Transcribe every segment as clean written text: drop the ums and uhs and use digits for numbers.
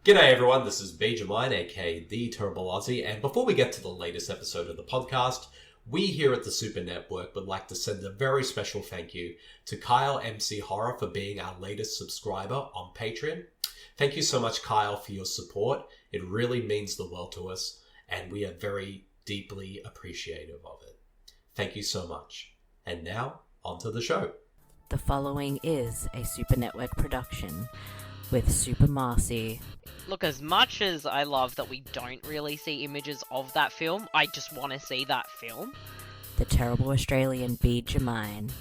G'day everyone, this is Bede, aka The Terrible Aussie, and before we get to the latest episode of the podcast, we here at the Super Network would like to send a very special thank you to Kyle MC Horror for being our latest subscriber on Patreon. Thank you so much, Kyle, for your support. It really means the world to us, and we are very deeply appreciative of it. Thank you so much. And now, on to the show. The following is a Super Network production with Super Marcey. Look, as much as I love that we don't really see images of that film, I just want to see that film. The terrible Australian Bede Jermyn.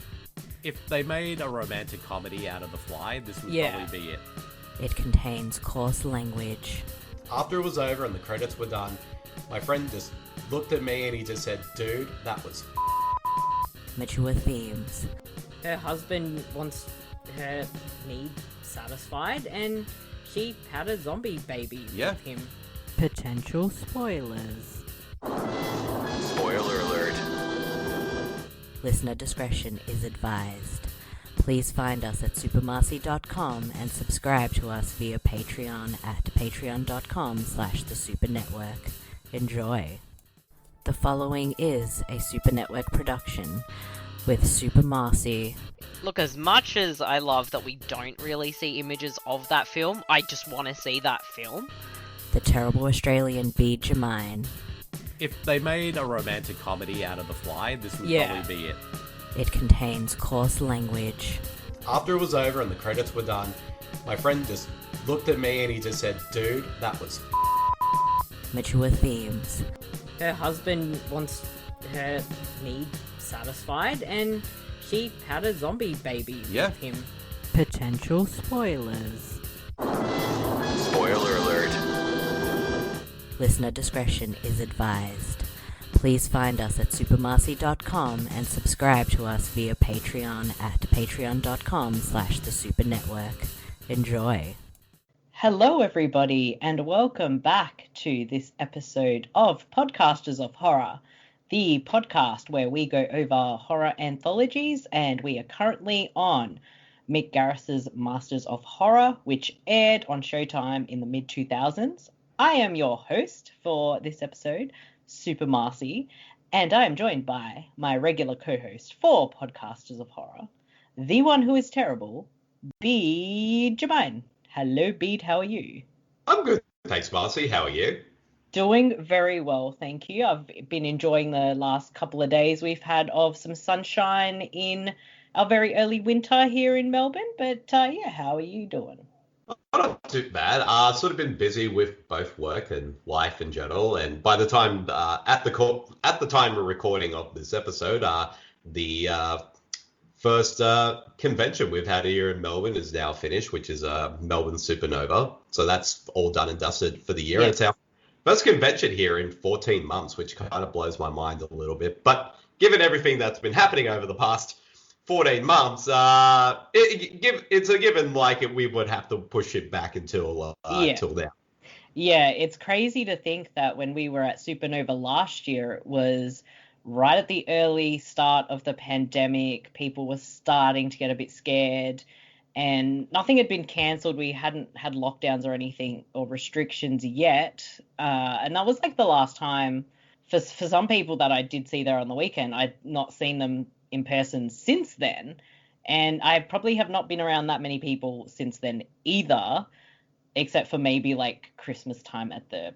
If they made a romantic comedy out of The Fly, this would probably be it. It contains coarse language. After it was over and the credits were done, my friend just looked at me and he just said, "Dude, that was Mature themes. Her husband wants her need satisfied, and she had a zombie baby with him. Potential spoilers. Spoiler alert. Listener discretion is advised. Please find us at supermarcey.com and subscribe to us via Patreon at patreon.com/thesupernetwork. Enjoy. The following is a Super Network production with Super Marcey. Look, as much as I love that we don't really see images of that film, I just want to see that film. The terrible Australian Bede Jermyn. If they made a romantic comedy out of The Fly, this would probably be it. It contains coarse language. After it was over and the credits were done, my friend just looked at me and he just said, "Dude, that was Mature themes. Her husband wants her need satisfied, and she had a zombie baby with him. Potential spoilers. Spoiler alert. Listener discretion is advised. Please find us at supermarcey.com and subscribe to us via Patreon at patreon.com/thesupernetwork. Enjoy. Hello everybody, and welcome back to this episode of Podcasters of Horror, the podcast where we go over horror anthologies, and we are currently on Mick Garris's Masters of Horror, which aired on Showtime in the mid-2000s. I am your host for this episode, Super Marcey, and I am joined by my regular co-host for Podcasters of Horror, the one who is terrible, Bede Jermyn. Hello, Bede, how are you? I'm good, thanks, Marcey. How are you?" Doing very well, thank you. I've been enjoying the last couple of days we've had of some sunshine in our very early winter here in Melbourne, but how are you doing? Not too bad. Sort of been busy with both work and life in general, and by the time at the time we're recording of this episode, the first convention we've had here in Melbourne is now finished, which is Melbourne Supernova. So that's all done and dusted for the year. Yes. And it's our first convention here in 14 months, which kind of blows my mind a little bit. But given everything that's been happening over the past 14 months, it's a given, we would have to push it back until now. Yeah, it's crazy to think that when we were at Supernova last year, it was right at the early start of the pandemic. People were starting to get a bit scared, and nothing had been cancelled. We hadn't had lockdowns or anything or restrictions yet. And that was like the last time for some people that I did see there on the weekend. I'd not seen them in person since then. And I probably have not been around that many people since then either, except for maybe like Christmas time at the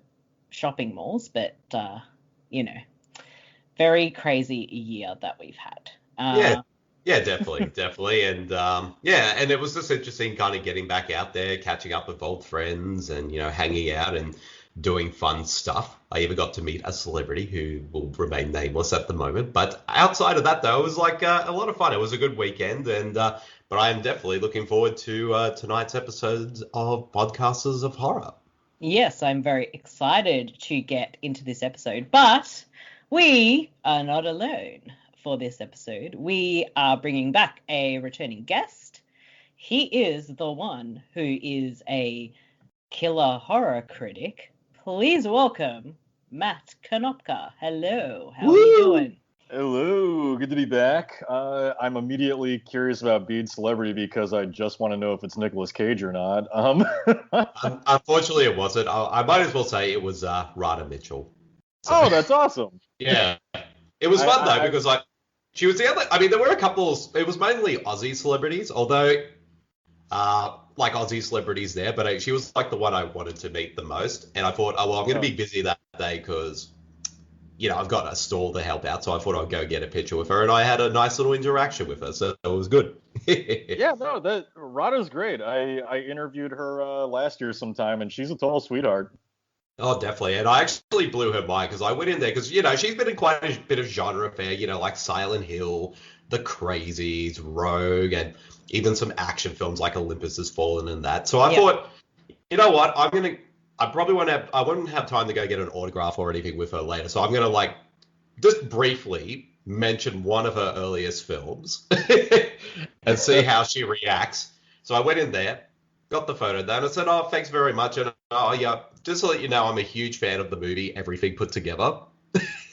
shopping malls. But, very crazy year that we've had. Yeah, definitely. And and it was just interesting kind of getting back out there, catching up with old friends and, hanging out and doing fun stuff. I even got to meet a celebrity who will remain nameless at the moment. But outside of that, though, it was like a lot of fun. It was a good weekend. And but I am definitely looking forward to tonight's episodes of Podcasters of Horror. Yes, I'm very excited to get into this episode. But we are not alone for this episode. We are bringing back a returning guest. He is the one who is a killer horror critic. Please welcome Matt Konopka. Hello, how are you doing? Hello, good to be back. I'm immediately curious about Bede's celebrity because I just want to know if it's Nicolas Cage or not. Unfortunately, it wasn't. I might as well say it was Rada Mitchell. So, Oh, that's awesome. yeah. It was fun, though, I- because like she was the only. I mean, there were a couple. It was mainly Aussie celebrities, although like Aussie celebrities there, but she was like the one I wanted to meet the most. And I thought, oh, well, I'm going to be busy that day because, I've got a stall to help out. So I thought I'd go get a picture with her. And I had a nice little interaction with her. So it was good. Yeah, no, Rada's great. I interviewed her last year sometime, and she's a total sweetheart. Oh, definitely. And I actually blew her mind because I went in there because, she's been in quite a bit of genre fare, like Silent Hill, The Crazies, Rogue, and even some action films like Olympus Has Fallen and that. So I thought, you know what, I wouldn't have time to go get an autograph or anything with her later. So I'm going to just briefly mention one of her earliest films and see how she reacts. So I went in there, got the photo done, and said, oh, thanks very much. And yeah, just to let you know, I'm a huge fan of the movie Everything Put Together,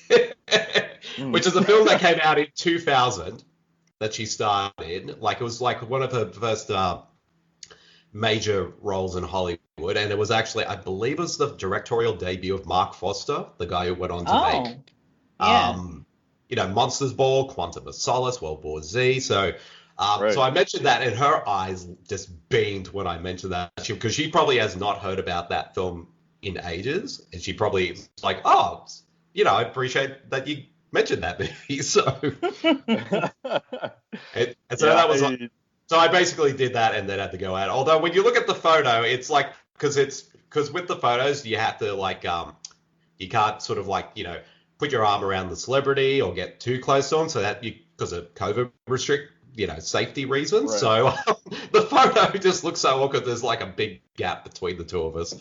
which is a film that came out in 2000 that she starred in. It was one of her first major roles in Hollywood. And it was actually, I believe it was the directorial debut of Mark Foster, the guy who went on to make, Monsters Ball, Quantum of Solace, World War Z. So, so I mentioned that, and her eyes just beamed when I mentioned that, because she probably has not heard about that film in ages, and she probably is like, oh, I appreciate that you mentioned that movie. So, that was so I basically did that and then had to go out. Although when you look at the photo, it's like, because with the photos you have to you can't sort of put your arm around the celebrity or get too close to them, so that because of COVID safety reasons. Right. So the photo just looks so awkward. There's like a big gap between the two of us.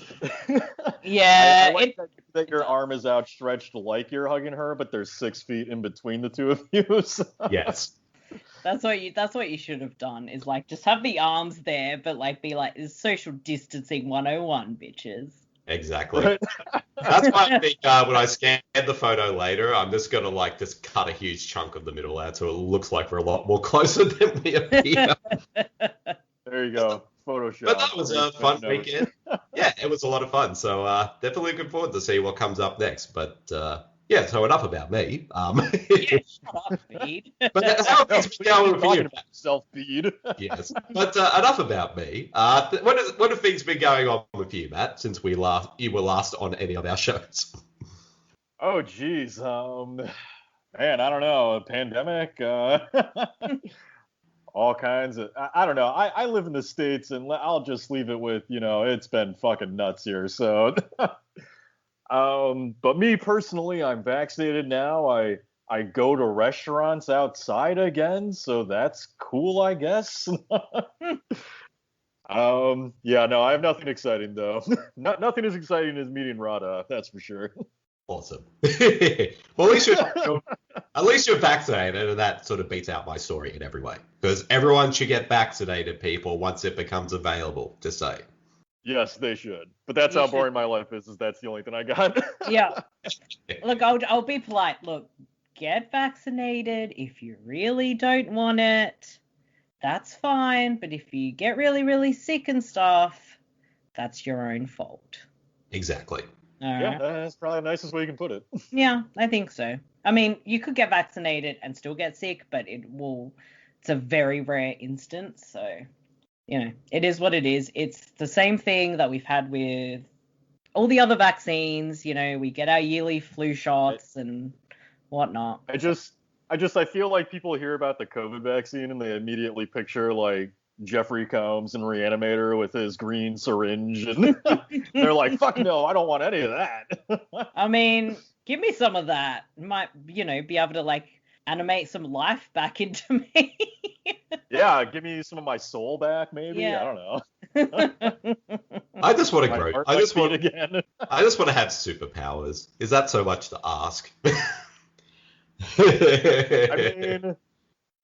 Yeah. I like that your arm is outstretched like you're hugging her, but there's 6 feet in between the two of you. So. Yes. That's what you should have done, is just have the arms there, but be it's social distancing 101, bitches. Exactly. Right. That's why I think when I scan the photo later, I'm just going to just cut a huge chunk of the middle out so it looks like we're a lot more closer than we appear. There you go. Photoshop. But that was a fun weekend. Yeah, it was a lot of fun. So definitely looking forward to see what comes up next. But yeah, so enough about me. Yeah, shut up, Bede. But how things been going for you? Self-feed. Yes. But enough about me. What have things been going on with you, Matt, since you were last on any of our shows? Oh, geez. Man, I don't know. A pandemic. All kinds of. I don't know. I live in the States, and I'll just leave it with, it's been fucking nuts here. So. But me personally, I'm vaccinated now. I go to restaurants outside again, so that's cool, I guess. Yeah, no, I have nothing exciting though. Nothing as exciting as meeting Rada, that's for sure. Awesome. Well, at least you're vaccinated, and that sort of beats out my story in every way. Because everyone should get vaccinated, people, once it becomes available. Just say. Yes, they should. But that's how boring my life is that's the only thing I got. Yeah. Look, I'll be polite. Look, get vaccinated if you really don't want it. That's fine. But if you get really, really sick and stuff, that's your own fault. Exactly. Yeah, that's probably the nicest way you can put it. Yeah, I think so. I mean, you could get vaccinated and still get sick, but it's a very rare instance, so... it is what it is. It's the same thing that we've had with all the other vaccines. We get our yearly flu shots and whatnot. I feel like people hear about the COVID vaccine and they immediately picture Jeffrey Combs in Reanimator with his green syringe, and they're like, "Fuck no, I don't want any of that." I mean, give me some of that. Might be able to animate some life back into me. Yeah, give me some of my soul back, maybe. Yeah. I don't know. I just want to grow. I just want to have superpowers. Is that so much to ask?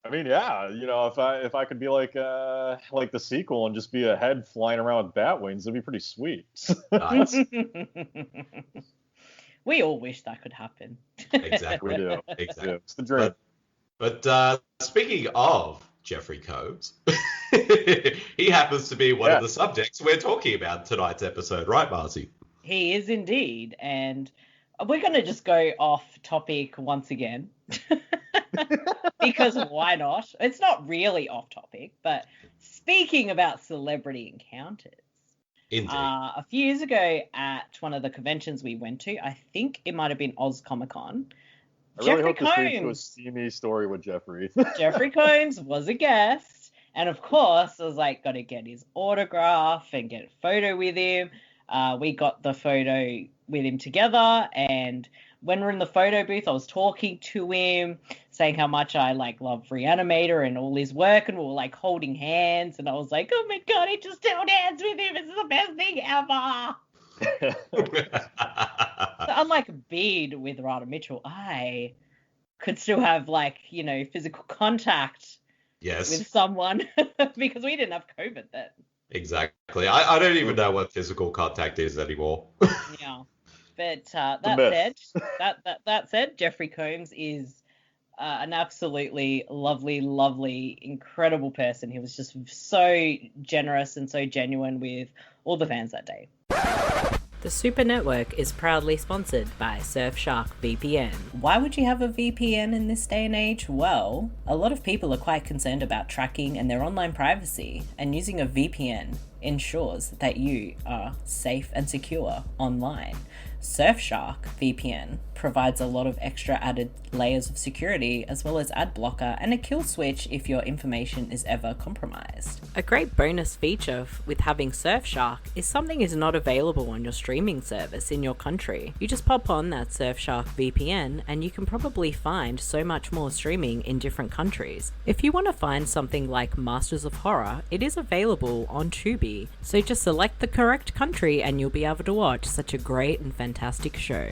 I mean, yeah. If I could be like the sequel and just be a head flying around with bat wings, it'd be pretty sweet. Nice. We all wish that could happen. Exactly. We do. Exactly. Yeah, it's the dream. But speaking of Jeffrey Combs, he happens to be one of the subjects we're talking about in tonight's episode, right, Marcey? He is indeed, and we're going to just go off topic once again. Because why not? It's not really off topic, but speaking about celebrity encounters. Indeed. A few years ago at one of the conventions we went to, I think it might have been Oz Comic Con. I really hope this leads to a steamy story with Jeffrey. Jeffrey Combs was a guest, and of course, I was like, got to get his autograph and get a photo with him. We got the photo with him together, and when we're in the photo booth, I was talking to him, saying how much I love Reanimator and all his work, and we were holding hands, and I was like, oh my god, I just held hands with him. It's the best thing ever. So unlike Bede with Rada Mitchell, I could still have physical contact with someone because we didn't have COVID then. Exactly. I don't even know what physical contact is anymore. Yeah. But that said, Jeffrey Combs is an absolutely lovely, incredible person. He was just so generous and so genuine with all the fans that day. The Super Network is proudly sponsored by Surfshark VPN. Why would you have a VPN in this day and age? Well, a lot of people are quite concerned about tracking and their online privacy, and using a VPN ensures that you are safe and secure online. Surfshark VPN provides a lot of extra added layers of security, as well as ad blocker and a kill switch if your information is ever compromised. A great bonus feature with having Surfshark is something is not available on your streaming service in your country. You just pop on that Surfshark VPN and you can probably find so much more streaming in different countries. If you want to find something like Masters of Horror, it is available on Tubi, so just select the correct country and you'll be able to watch such a great and fantastic show.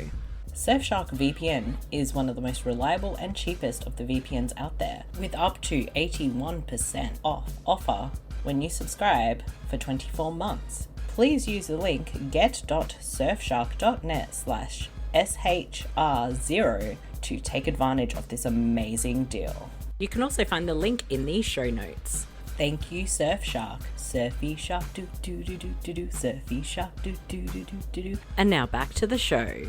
Surfshark VPN is one of the most reliable and cheapest of the VPNs out there, with up to 81% off offer when you subscribe for 24 months. Please use the link get.surfshark.net/SHR0 to take advantage of this amazing deal. You can also find the link in the show notes. Thank you, Surfshark. Surfy shark do do do do do do. Surfy shark do do do do do do. And now back to the show.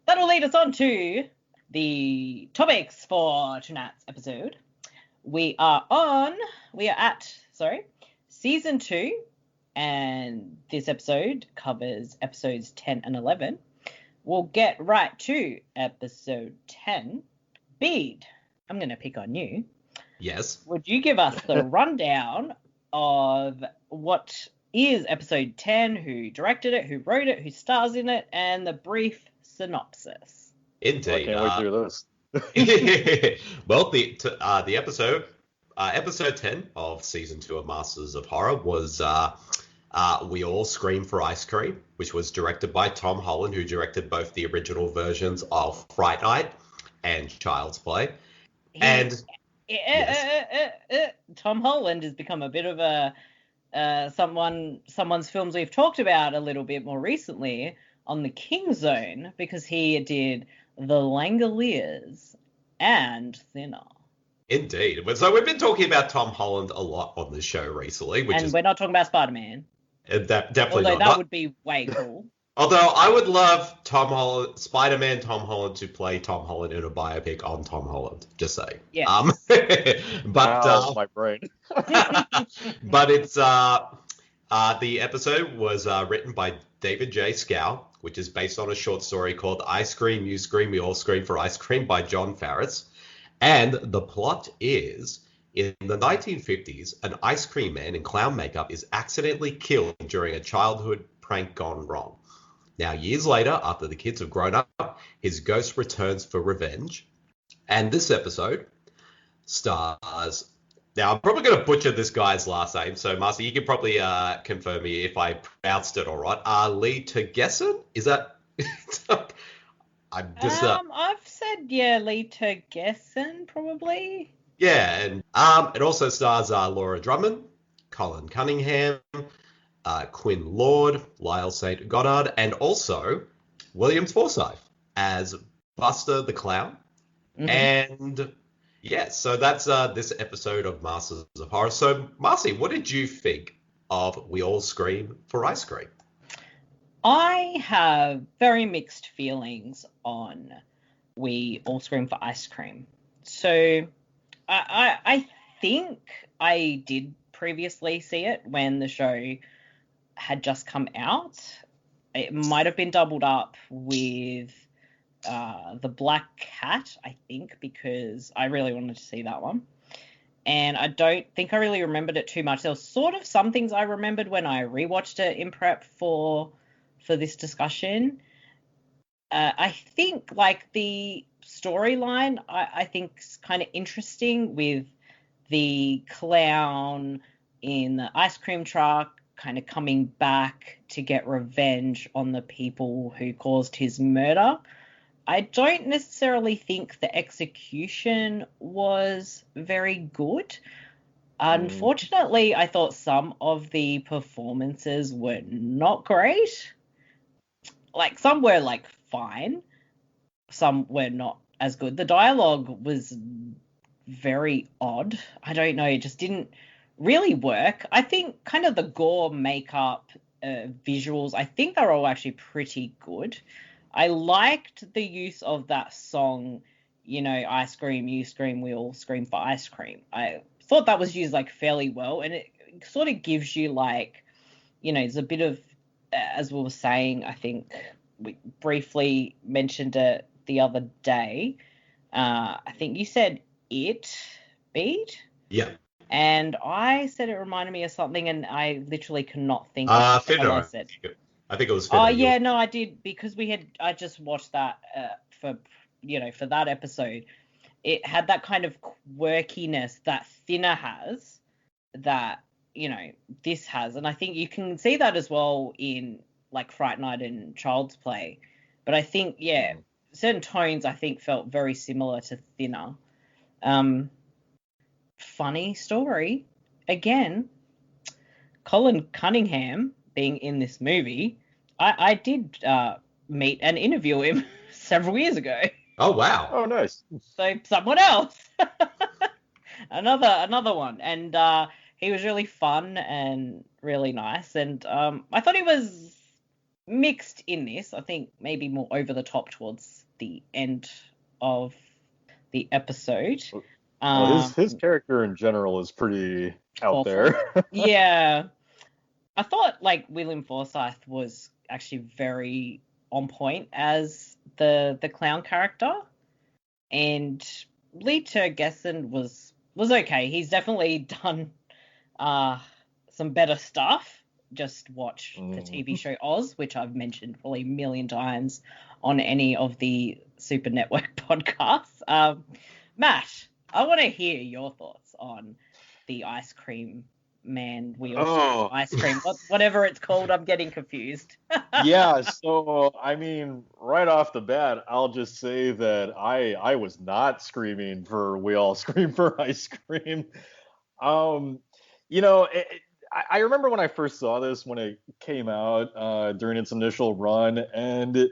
That'll lead us on to the topics for tonight's episode. We are at season 2, and this episode covers episodes 10 and 11. We'll get right to episode 10. Bede, I'm going to pick on you. Yes. Would you give us the rundown of what is episode 10, who directed it, who wrote it, who stars in it, and the brief synopsis? Indeed. I can't wait to hear this. Well, the episode 10 of season 2 of Masters of Horror was We All Scream for Ice Cream, which was directed by Tom Holland, who directed both the original versions of Fright Night and Child's Play. Tom Holland has become a bit of a someone's films we've talked about a little bit more recently on the King Zone, because he did The Langoliers and Thinner. Indeed. So we've been talking about Tom Holland a lot on this show recently, we're not talking about Spider-Man. Definitely Although not. that would be way cool. Although I would love Spider-Man Tom Holland to play Tom Holland in a biopic on Tom Holland. Just saying. Yeah. But my brain. but it's the episode was written by David J. Scow, which is based on a short story called I Scream, You Scream, We All Scream for Ice Cream by John Farris. And the plot is, in the 1950s, an ice cream man in clown makeup is accidentally killed during a childhood prank gone wrong. Now, years later, after the kids have grown up, his ghost returns for revenge. And this episode stars... Now, I'm probably going to butcher this guy's last name, so Marcey, you can probably confirm me if I pronounced it all right. Lee Tergesen? Is that... I've said, Lee Tergesen, probably. Yeah, and it also stars Laura Drummond, Colin Cunningham, Quinn Lord, Lyle St. Goddard, and also Williams Forsythe as Buster the Clown. Mhm. And yeah, so that's this episode of Masters of Horror. So, Marcey, what did you think of We All Scream for Ice Cream? I have very mixed feelings on We All Scream for Ice Cream. So I think I did previously see it when the show had just come out. It might have been doubled up with The Black Cat, I think, because I really wanted to see that one. And I don't think I really remembered it too much. There was sort of some things I remembered when I rewatched it in prep for this discussion. I think like the storyline I think is kind of interesting with the clown in the ice cream truck kind of coming back to get revenge on the people who caused his murder. I don't necessarily think the execution was very good. Unfortunately, I thought some of the performances were not great. Like, some were, like, fine. Some were not as good. The dialogue was very odd. I don't know, it just didn't really work. I think kind of the gore, makeup, visuals, I think they're all actually pretty good. I liked the use of that song, you know, I scream, you scream, we all scream for ice cream. I thought that was used, like, fairly well, and it sort of gives you, like, you know, there's a bit of, as we were saying, I think we briefly mentioned it the other day. I think you said it, Bede? Yeah. And I said it reminded me of something, and I literally cannot think of what Finner. I said. I think it was Finner. Oh, yeah, no, I did, because I just watched that for that episode. It had that kind of quirkiness that Thinner has, that, you know, this has. And I think you can see that as well in, like, Fright Night and Child's Play. But I think, yeah, certain tones, I think, felt very similar to Thinner. Funny story, again, Colin Cunningham being in this movie, I did meet and interview him several years ago. Oh, wow. Oh, nice. So someone else. another one. And he was really fun and really nice. And I thought he was mixed in this. I think maybe more over the top towards the end of the episode. His character in general is pretty out awful. there. Yeah. I thought, like, William Forsythe was actually very on point as the clown character, and Lee Tergesen was okay. He's definitely done some better stuff. Just watch the TV show Oz, which I've mentioned probably a million times on any of the Super Network podcasts. Matt, I want to hear your thoughts on the ice cream man wheel ice cream, whatever it's called. I'm getting confused. Yeah, so I mean, right off the bat, I'll just say that I was not screaming for We All Scream for Ice Cream. You know, I remember when I first saw this when it came out during its initial run, and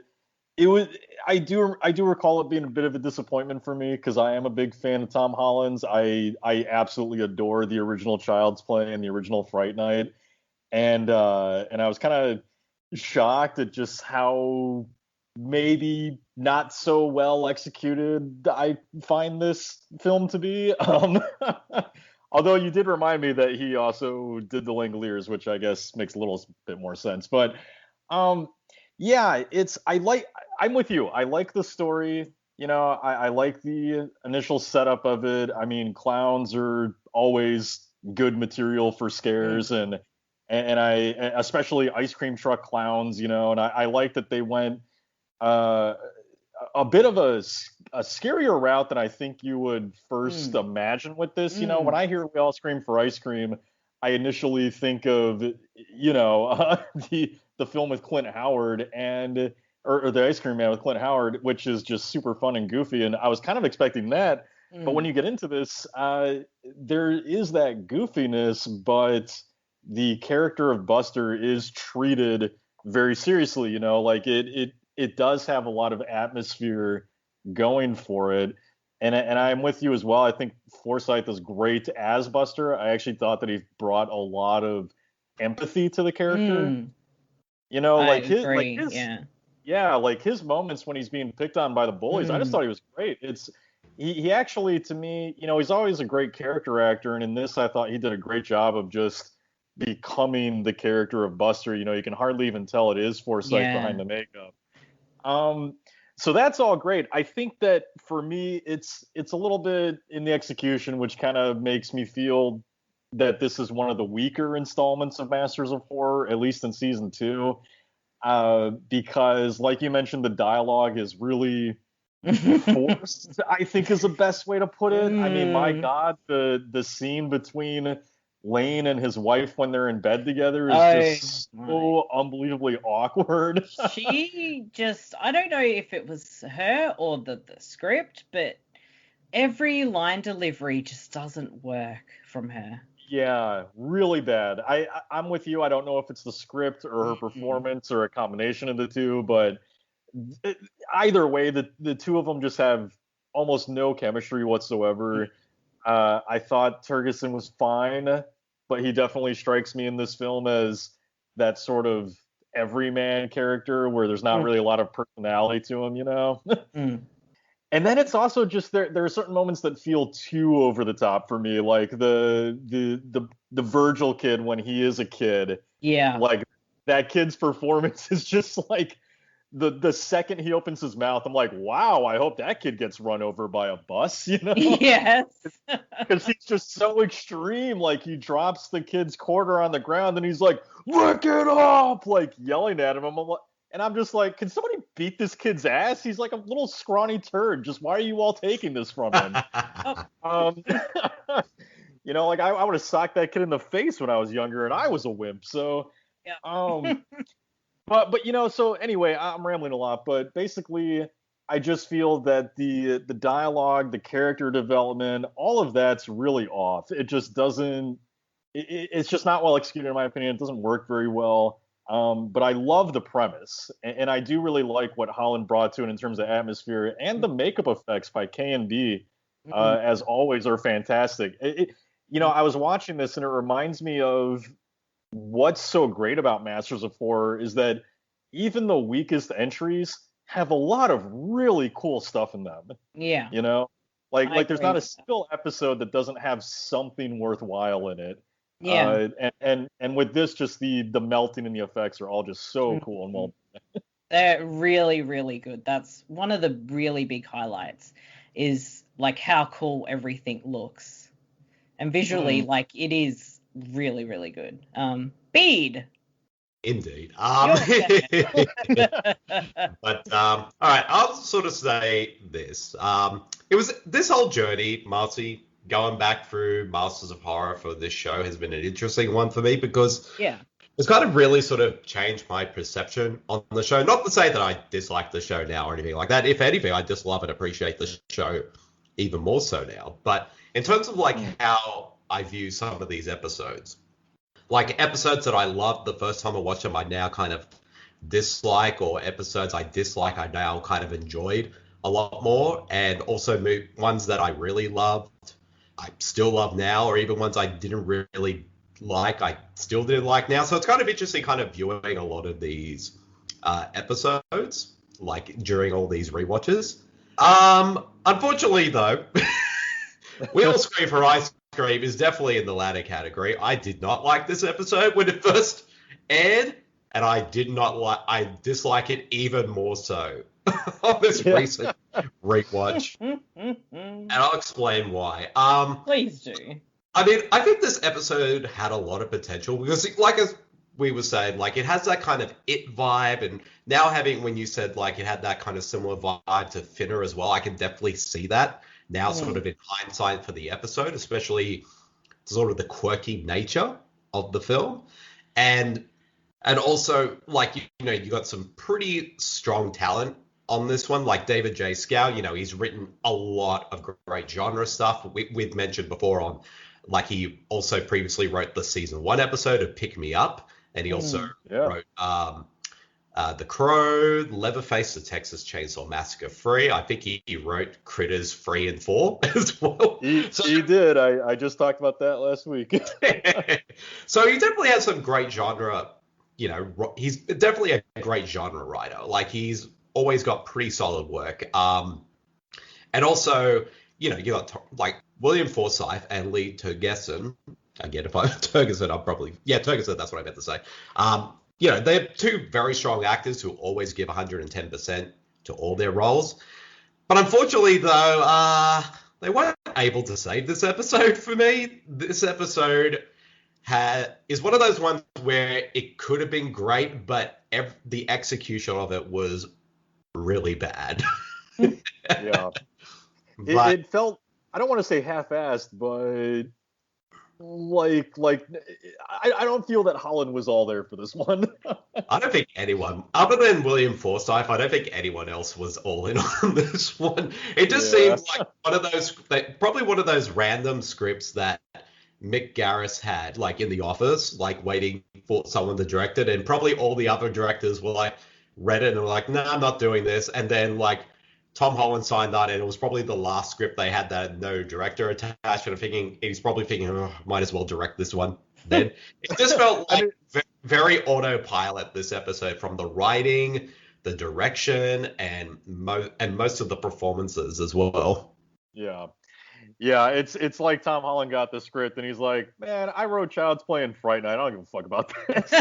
it was I do recall it being a bit of a disappointment for me because I am a big fan of Tom Holland's. I absolutely adore the original Child's Play and the original Fright Night, and I was kind of shocked at just how maybe not so well executed I find this film to be. Although you did remind me that he also did the Langoliers, which I guess makes a little bit more sense. But yeah, I'm with you. I like the story. You know, I like the initial setup of it. I mean, clowns are always good material for scares, and I especially ice cream truck clowns. You know, and I like that they went a bit of a scarier route than I think you would first imagine with this. You know, when I hear We All Scream for Ice Cream, I initially think of, you know, the film with Clint Howard or the Ice Cream Man with Clint Howard, which is just super fun and goofy. And I was kind of expecting that. But when you get into this, there is that goofiness, but the character of Buster is treated very seriously. You know, like it does have a lot of atmosphere going for it. And I'm with you as well. I think Forsythe is great as Buster. I actually thought that he brought a lot of empathy to the character. You know, like his moments when he's being picked on by the bullies, I just thought he was great. He actually, to me, you know, he's always a great character actor, and in this, I thought he did a great job of just becoming the character of Buster. You know, you can hardly even tell it is Forsythe behind the makeup. So that's all great. I think that for me, it's a little bit in the execution, which kind of makes me feel that this is one of the weaker installments of Masters of Horror, at least in season 2, because, like you mentioned, the dialogue is really forced, I think is the best way to put it. I mean, my God, the scene between Lane and his wife when they're in bed together is just so unbelievably awkward. She just, I don't know if it was her or the script, but every line delivery just doesn't work from her. Yeah, really bad. I'm with you. I don't know if it's the script or her performance or a combination of the two, but either way, the two of them just have almost no chemistry whatsoever. I thought Tergesen was fine, but he definitely strikes me in this film as that sort of everyman character where there's not really a lot of personality to him, you know? And then it's also just there are certain moments that feel too over the top for me, like the Virgil kid when he is a kid. Yeah. Like that kid's performance is just like the second he opens his mouth, I'm like, wow, I hope that kid gets run over by a bus, you know? Yes. Because he's just so extreme. Like, he drops the kid's quarter on the ground and he's like, look it up, like yelling at him. And I'm just like, can somebody beat this kid's ass? He's like a little scrawny turd. Just why are you all taking this from him? You know, like I would have socked that kid in the face when I was younger and I was a wimp. So, But you know, so anyway, I'm rambling a lot, but basically I just feel that the dialogue, the character development, all of that's really off. It just doesn't, it's just not well executed in my opinion. It doesn't work very well. But I love the premise, and I do really like what Holland brought to it in terms of atmosphere, and the makeup effects by K&B, as always, are fantastic. You know, I was watching this and it reminds me of what's so great about Masters of Horror is that even the weakest entries have a lot of really cool stuff in them. Yeah. You know, like there's not a single episode that doesn't have something worthwhile in it. Yeah. And with this, just the melting and the effects are all just so cool and well. They're really, really good. That's one of the really big highlights is like how cool everything looks. And visually, like it is really, really good. Bede. Indeed. But all right, I'll sort of say this. It was this whole journey, Marcey, going back through Masters of Horror for this show has been an interesting one for me because it's kind of really sort of changed my perception on the show. Not to say that I dislike the show now or anything like that. If anything, I just love and appreciate the show even more so now. But in terms of like how I view some of these episodes, like episodes that I loved the first time I watched them, I now kind of dislike, or episodes I dislike, I now kind of enjoyed a lot more. And also ones that I really loved, I still love now, or even ones I didn't really like, I still didn't like now. So it's kind of interesting kind of viewing a lot of these episodes, like during all these rewatches. Unfortunately, though, We All Scream for Ice Cream is definitely in the latter category. I did not like this episode when it first aired, and I dislike it even more so on this recent rewatch. And I'll explain why. Please do. I mean, I think this episode had a lot of potential because, like as we were saying, like it has that kind of It vibe, and now when you said like it had that kind of similar vibe to Finner as well, I can definitely see that now sort of in hindsight for the episode, especially sort of the quirky nature of the film. And also, like, you know, you got some pretty strong talent on this one, like David J. Scow. You know, he's written a lot of great genre stuff. We've mentioned before on, like, he also previously wrote the season 1 episode of Pick Me Up, and he also wrote The Crow, Leatherface, the Texas Chainsaw Massacre 3. I think he wrote Critters 3 and 4 as well. He did. I just talked about that last week. So he definitely has some great genre, he's definitely a great genre writer. Like, he's always got pretty solid work. And also, you got like William Forsythe and Lee Tergesen. Again, if I'm Tergesen, Tergesen, that's what I meant to say. They're two very strong actors who always give 110% to all their roles. But unfortunately, though, they weren't able to save this episode for me. This episode is one of those ones where it could have been great, but the execution of it was really bad. Yeah. It felt, I don't want to say half-assed, but I don't feel that Holland was all there for this one. I don't think anyone, other than William Forsythe, I don't think anyone else was all in on this one. It just seems like probably one of those random scripts that Mick Garris had, like, in the office, like, waiting for someone to direct it, and probably all the other directors were like, read it and were like, I'm not doing this, and then like Tom Holland signed that, and it was probably the last script they had that had no director attached, and he's probably thinking, might as well direct this one. Then it just felt like very autopilot, this episode, from the writing, the direction, and most of the performances as well. Yeah, it's like Tom Holland got the script and he's like, man, I wrote Child's Play and Fright Night. I don't give a fuck about this.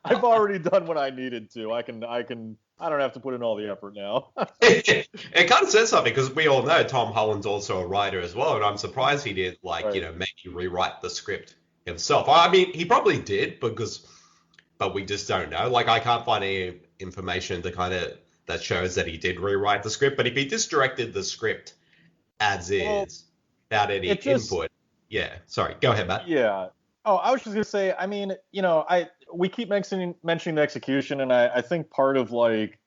I've already done what I needed to. I don't have to put in all the effort now. It kind of says something, because we all know Tom Holland's also a writer as well, and I'm surprised he didn't maybe rewrite the script himself. I mean, he probably did, but we just don't know. Like, I can't find any information that shows that he did rewrite the script. But if he just directed the script as is, without any input, sorry, go ahead, Matt. Yeah. Oh, I was just gonna say, I mean, we keep mentioning the execution, and I think part of like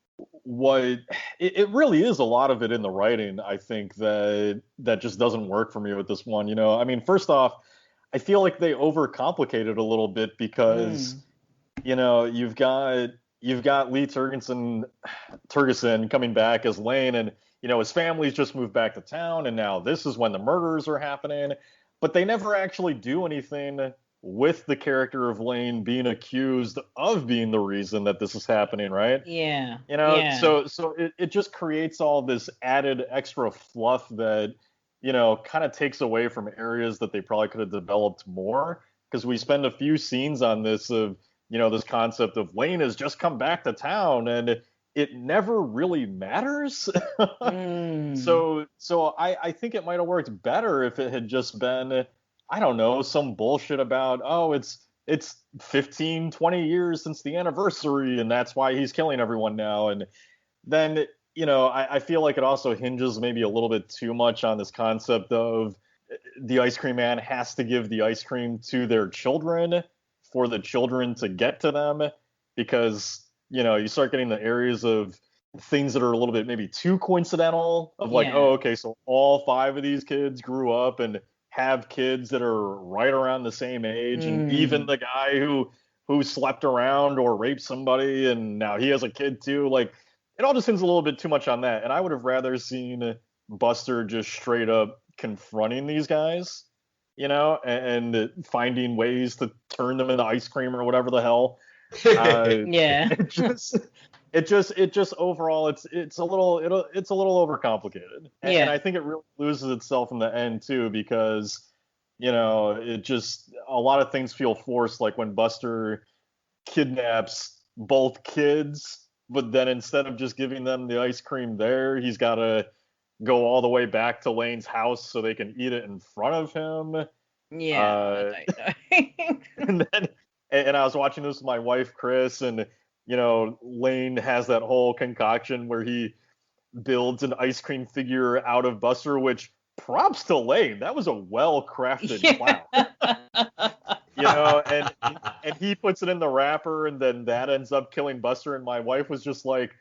what it really is, a lot of it in the writing, I think that just doesn't work for me with this one. I mean, first off, I feel like they overcomplicate it a little bit, because you've got Lee Tergesen coming back as Lane, and his family's just moved back to town, and now this is when the murders are happening, but they never actually do anything with the character of Lane being accused of being the reason that this is happening, right? Yeah. So it just creates all this added extra fluff that, kind of takes away from areas that they probably could have developed more, because we spend a few scenes on this of, this concept of Lane has just come back to town, and it never really matters. So I think it might have worked better if it had just been, I don't know, some bullshit about, it's 15, 20 years since the anniversary, and that's why he's killing everyone now. And then, I feel like it also hinges maybe a little bit too much on this concept of the ice cream man has to give the ice cream to their children for the children to get to them, because, you start getting the areas of things that are a little bit maybe too coincidental, of like, okay, so all 5 of these kids grew up and have kids that are right around the same age, and even the guy who slept around or raped somebody and now he has a kid too. Like, it all just seems a little bit too much on that, and I would have rather seen Buster just straight up confronting these guys, and finding ways to turn them into ice cream or whatever the hell. It just overall it's a little overcomplicated, and I think it really loses itself in the end too, because it just, a lot of things feel forced, like when Buster kidnaps both kids, but then instead of just giving them the ice cream there, he's got to go all the way back to Lane's house so they can eat it in front of him. And I was watching this with my wife Chris, and Lane has that whole concoction where he builds an ice cream figure out of Buster, which, props to Lane. That was a well-crafted clown. And he puts it in the wrapper, and then that ends up killing Buster, and my wife was just like,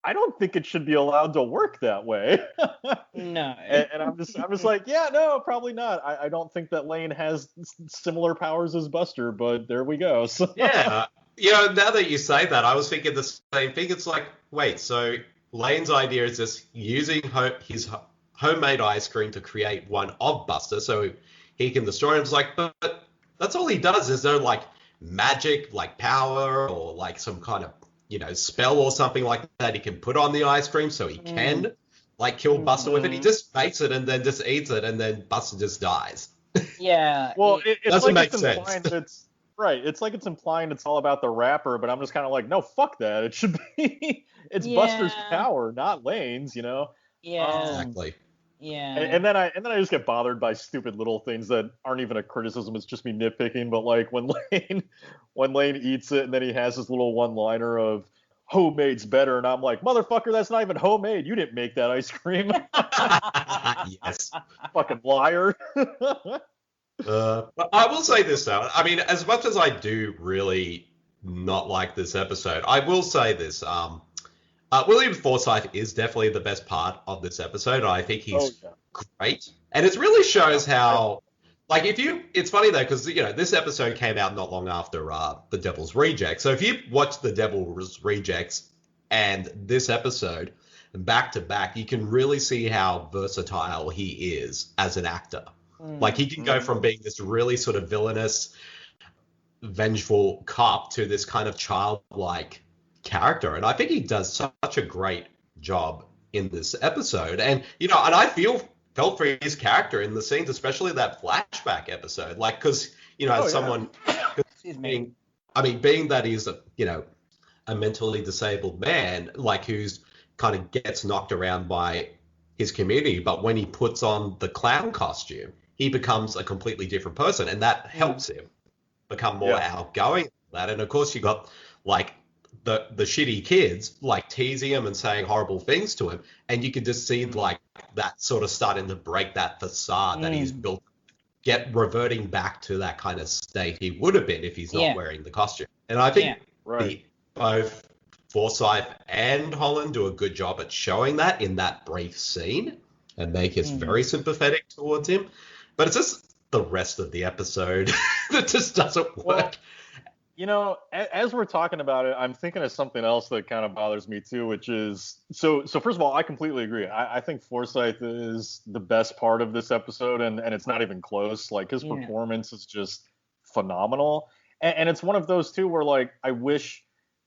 I don't think it should be allowed to work that way. No. And I'm just like, yeah, no, probably not. I don't think that Lane has similar powers as Buster, but there we go. So. Yeah. now that you say that, I was thinking the same thing. It's like, wait, so Lane's idea is just using his homemade ice cream to create one of Buster so he can destroy him. It's like, but that's all he does. There's no, like, magic, like, power or, like, some kind of, spell or something like that he can put on the ice cream so he can, like, kill Buster with it. He just makes it and then just eats it and then Buster just dies. Yeah. Well, it's doesn't like make sense. That it's right. It's like it's implying it's all about the rapper, but I'm just kind of like, no, fuck that. It should be it's Buster's power, not Lane's. Yeah. Exactly. Yeah. And then I just get bothered by stupid little things that aren't even a criticism. It's just me nitpicking. But like when Lane eats it and then he has this little one-liner of homemade's better, and I'm like, motherfucker, that's not even homemade. You didn't make that ice cream. Yes. Fucking liar. But I will say this though. I mean, as much as I do really not like this episode, I will say this. William Forsythe is definitely the best part of this episode. I think he's great. And it really shows how, like, it's funny though, because, this episode came out not long after The Devil's Rejects. So if you watch The Devil's Rejects and this episode back to back, you can really see how versatile he is as an actor. Like, he can go from being this really sort of villainous, vengeful cop to this kind of childlike character. And I think he does such a great job in this episode. And, and I felt for his character in the scenes, especially that flashback episode. Like, because, as someone... Excuse me. being that he's, a mentally disabled man, like, who's kind of gets knocked around by his community, but when he puts on the clown costume, he becomes a completely different person, and that helps him become more outgoing. And of course, you got like the shitty kids like teasing him and saying horrible things to him, and you could just see like that sort of starting to break that facade that he's built, reverting back to that kind of state he would have been if he's not wearing the costume. And I think both Forsythe and Holland do a good job at showing that in that brief scene and make us very sympathetic towards him. But it's just the rest of the episode that just doesn't work. Well, as we're talking about it, I'm thinking of something else that kind of bothers me too, which is so first of all, I completely agree. I think Forsythe is the best part of this episode, and it's not even close. Like, his performance is just phenomenal. And it's one of those too where, like, I wish,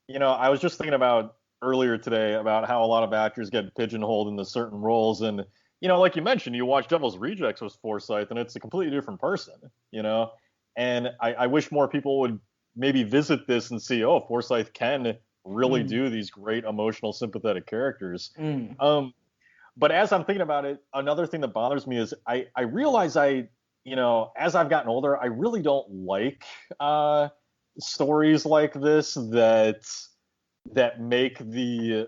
I was just thinking about earlier today about how a lot of actors get pigeonholed into certain roles. And, like you mentioned, you watch Devil's Rejects with Forsythe and it's a completely different person, and I wish more people would maybe visit this and see, oh, Forsythe can really do these great emotional, sympathetic characters. But as I'm thinking about it, another thing that bothers me is I realize as I've gotten older, I really don't like stories like this that make the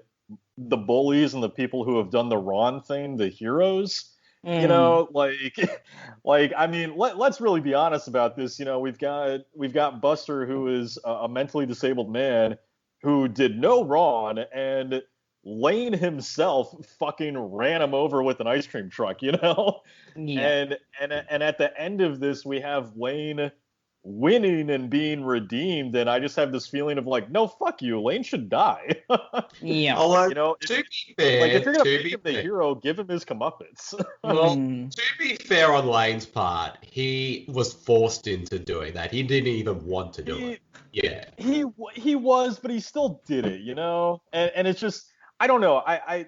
bullies and the people who have done the wrong thing the heroes. Like I mean, let's really be honest about this. We've got Buster, who is a mentally disabled man who did no wrong, and Lane himself fucking ran him over with an ice cream truck, And at the end of this, we have Lane winning and being redeemed, and I just have this feeling of like, no, fuck you, Lane should die. Although, to be fair, like, if you're gonna make him the hero, give him his comeuppance. Well, to be fair on Lane's part, he was forced into doing that. He didn't even want to do it. Yeah, he was, but he still did it, And it's just, I don't know. I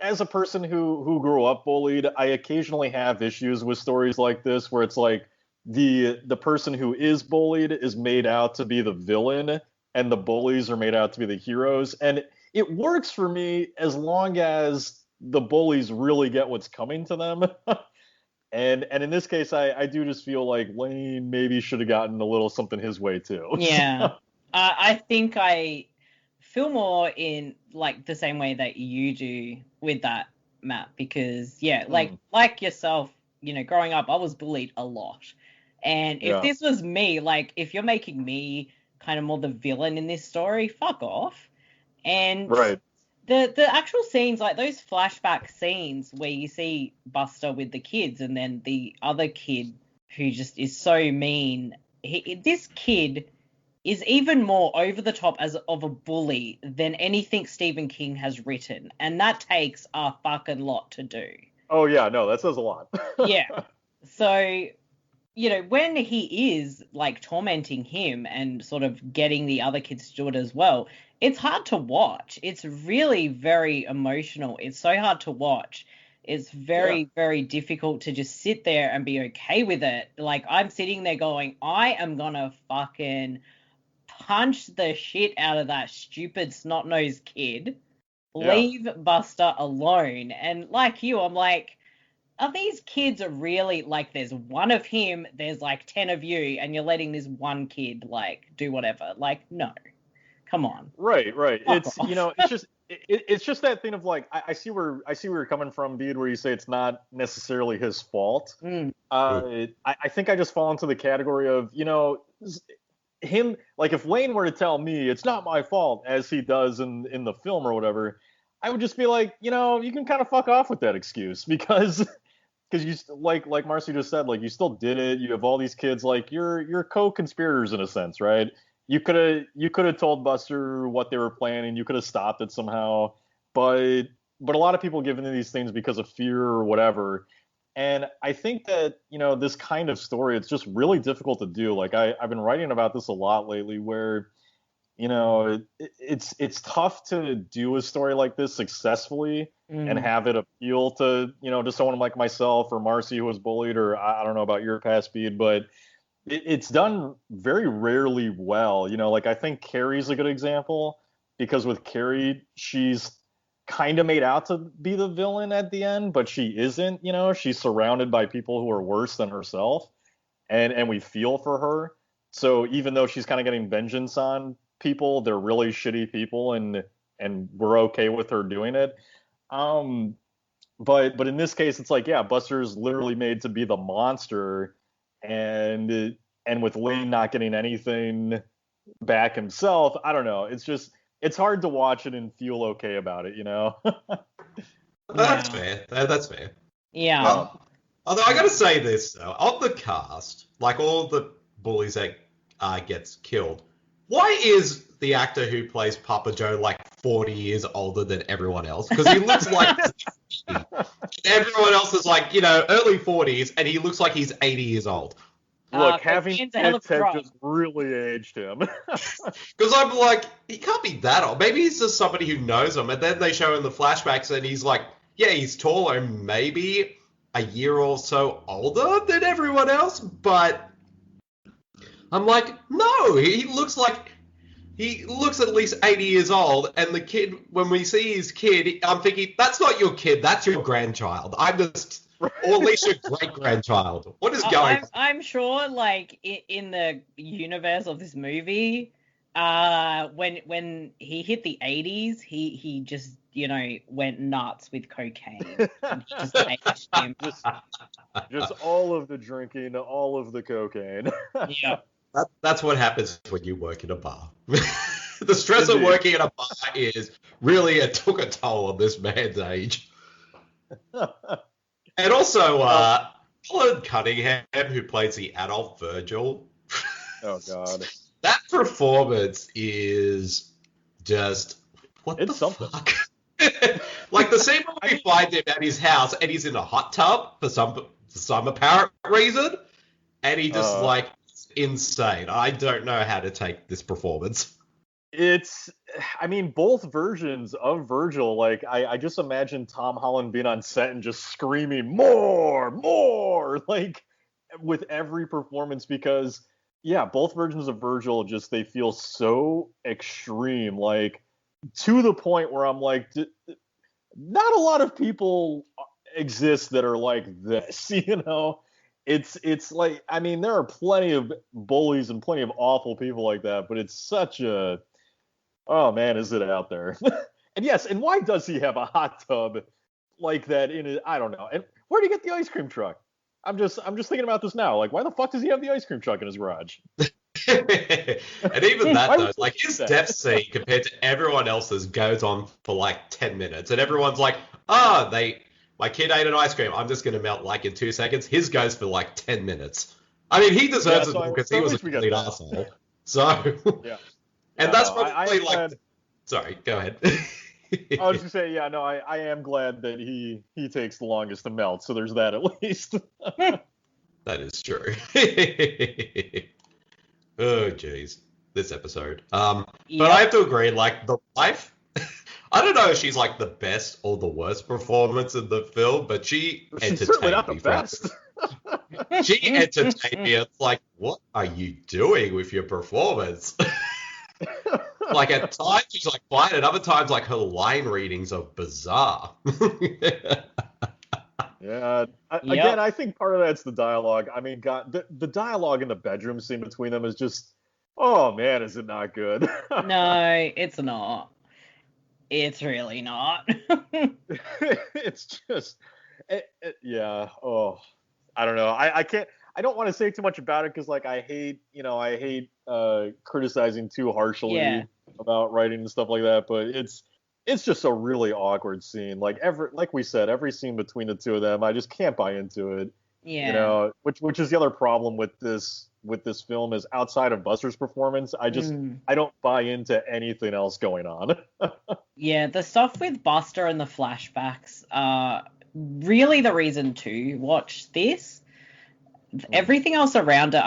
as a person who grew up bullied, I occasionally have issues with stories like this where it's like, the person who is bullied is made out to be the villain and the bullies are made out to be the heroes. And it works for me as long as the bullies really get what's coming to them. and in this case, I do just feel like Lane maybe should have gotten a little something his way too. Yeah. I think I feel more in like the same way that you do with that, Matt, because like yourself, growing up, I was bullied a lot. And if this was me, like, if you're making me kind of more the villain in this story, fuck off. And the actual scenes, like those flashback scenes where you see Buster with the kids and then the other kid who just is so mean. This kid is even more over the top as of a bully than anything Stephen King has written, and that takes a fucking lot to do. Oh yeah, no, that says a lot. Yeah. So, you know, when he is like tormenting him and sort of getting the other kids to do it as well, it's hard to watch. It's really very emotional. It's so hard to watch. It's very, very difficult to just sit there and be okay with it. Like, I'm sitting there going, I am gonna fucking punch the shit out of that stupid snot-nosed kid. Leave Buster alone. And like you, I'm like, are these kids really, like, there's one of him, there's like 10 of you, and you're letting this one kid, like, do whatever? Like, no. Come on. Right. Fuck It's off. you know, it's just it's just that thing of like I see where you're coming from, Bede, where you say it's not necessarily his fault. I think I just fall into the category of, you know, him, like, if Lane were to tell me it's not my fault, as he does in the film or whatever, I would just be like, you know, you can kind of fuck off with that excuse, because you, like Marcey just said, like, you still did it. You have all these kids, like, you're co-conspirators in a sense, right? You could have told Buster what they were planning. You could have stopped it somehow, but a lot of people give into these things because of fear or whatever. And I think that, you know, this kind of story, it's just really difficult to do. Like, I've been writing about this a lot lately, where, you know, it's tough to do a story like this successfully and have it appeal to, you know, to someone like myself or Marcey, who was bullied, or I don't know about your past, Bede, but it's done very rarely well. You know, like, I think Carrie's a good example, because with Carrie, she's kind of made out to be the villain at the end, but she isn't. You know, she's surrounded by people who are worse than herself, and we feel for her. So even though she's kind of getting vengeance on people, they're really shitty people, and we're okay with her doing it. But in this case, it's like, yeah, Buster's literally made to be the monster, and with Lane not getting anything back himself, I don't know. It's hard to watch it and feel okay about it, you know? That's fair. That's fair. Yeah. Well, although I gotta say this, though, of the cast, like, all the bullies that gets killed, why is the actor who plays Papa Joe like 40 years older than everyone else? Because he looks like everyone else is like, you know, early 40s, and he looks like he's 80 years old. Look, having kids had just really aged him. Because I'm like, he can't be that old. Maybe he's just somebody who knows him, and then they show him the flashbacks, and he's like, yeah, he's taller, maybe a year or so older than everyone else, but I'm like, no, he looks at least 80 years old, and the kid, when we see his kid, I'm thinking, that's not your kid, that's your grandchild. Or at least your great-grandchild. What is going on? I'm sure, like, in the universe of this movie, when he hit the 80s, he just, you know, went nuts with cocaine. And he just aged him. Just all of the drinking, all of the cocaine. Yeah. That's what happens when you work in a bar. The stress of working in a bar it took a toll on this man's age. And also, Colin Cunningham, who plays the adult Virgil. Oh, God. That performance is just, it's something. Fuck? Like, the scene where we find him at his house, and he's in a hot tub for some apparent reason, and he just, like, insane. I don't know how to take this performance. I mean, both versions of Virgil, like, I just imagine Tom Holland being on set and just screaming, more, like, with every performance, because, yeah, both versions of Virgil they feel so extreme, like, to the point where I'm like, not a lot of people exist that are like this, you know? It's like, I mean, there are plenty of bullies and plenty of awful people like that, but it's such a, oh man, is it out there? And yes, and why does he have a hot tub like that in it? I don't know. And where do you get the ice cream truck? I'm just thinking about this now. Like, why the fuck does he have the ice cream truck in his garage? And even that, though, like, his death scene compared to everyone else's goes on for like 10 minutes, and everyone's like, my kid ate an ice cream, I'm just going to melt like in 2 seconds. His goes for like 10 minutes. I mean, he deserves it because he was a complete asshole. So, Yeah. and Yeah, that's no, probably am glad. Sorry, go ahead. I was just saying, yeah, no, I am glad that he takes the longest to melt. So there's that at least. That is true. Oh, jeez, this episode. But I have to agree, like the wife. I don't know if she's like the best or the worst performance in the film, but she She's certainly not the best. She entertained me. It's like, what are you doing with your performance? Like at times she's like fine, and other times like her line readings are bizarre. Yeah. Again, I think part of that's the dialogue. I mean, God, the dialogue in the bedroom scene between them is just, oh man, is it not good? No, it's not. It's really not. It's just, yeah. Oh, I don't know. I can't. I don't want to say too much about it because, like, I hate criticizing too harshly about writing and stuff like that. But it's just a really awkward scene. Like we said, every scene between the two of them, I just can't buy into it. Yeah. You know, which is the other problem with this film is outside of Buster's performance, I don't buy into anything else going on. Yeah, the stuff with Buster and the flashbacks are really the reason to watch this. Everything else around it,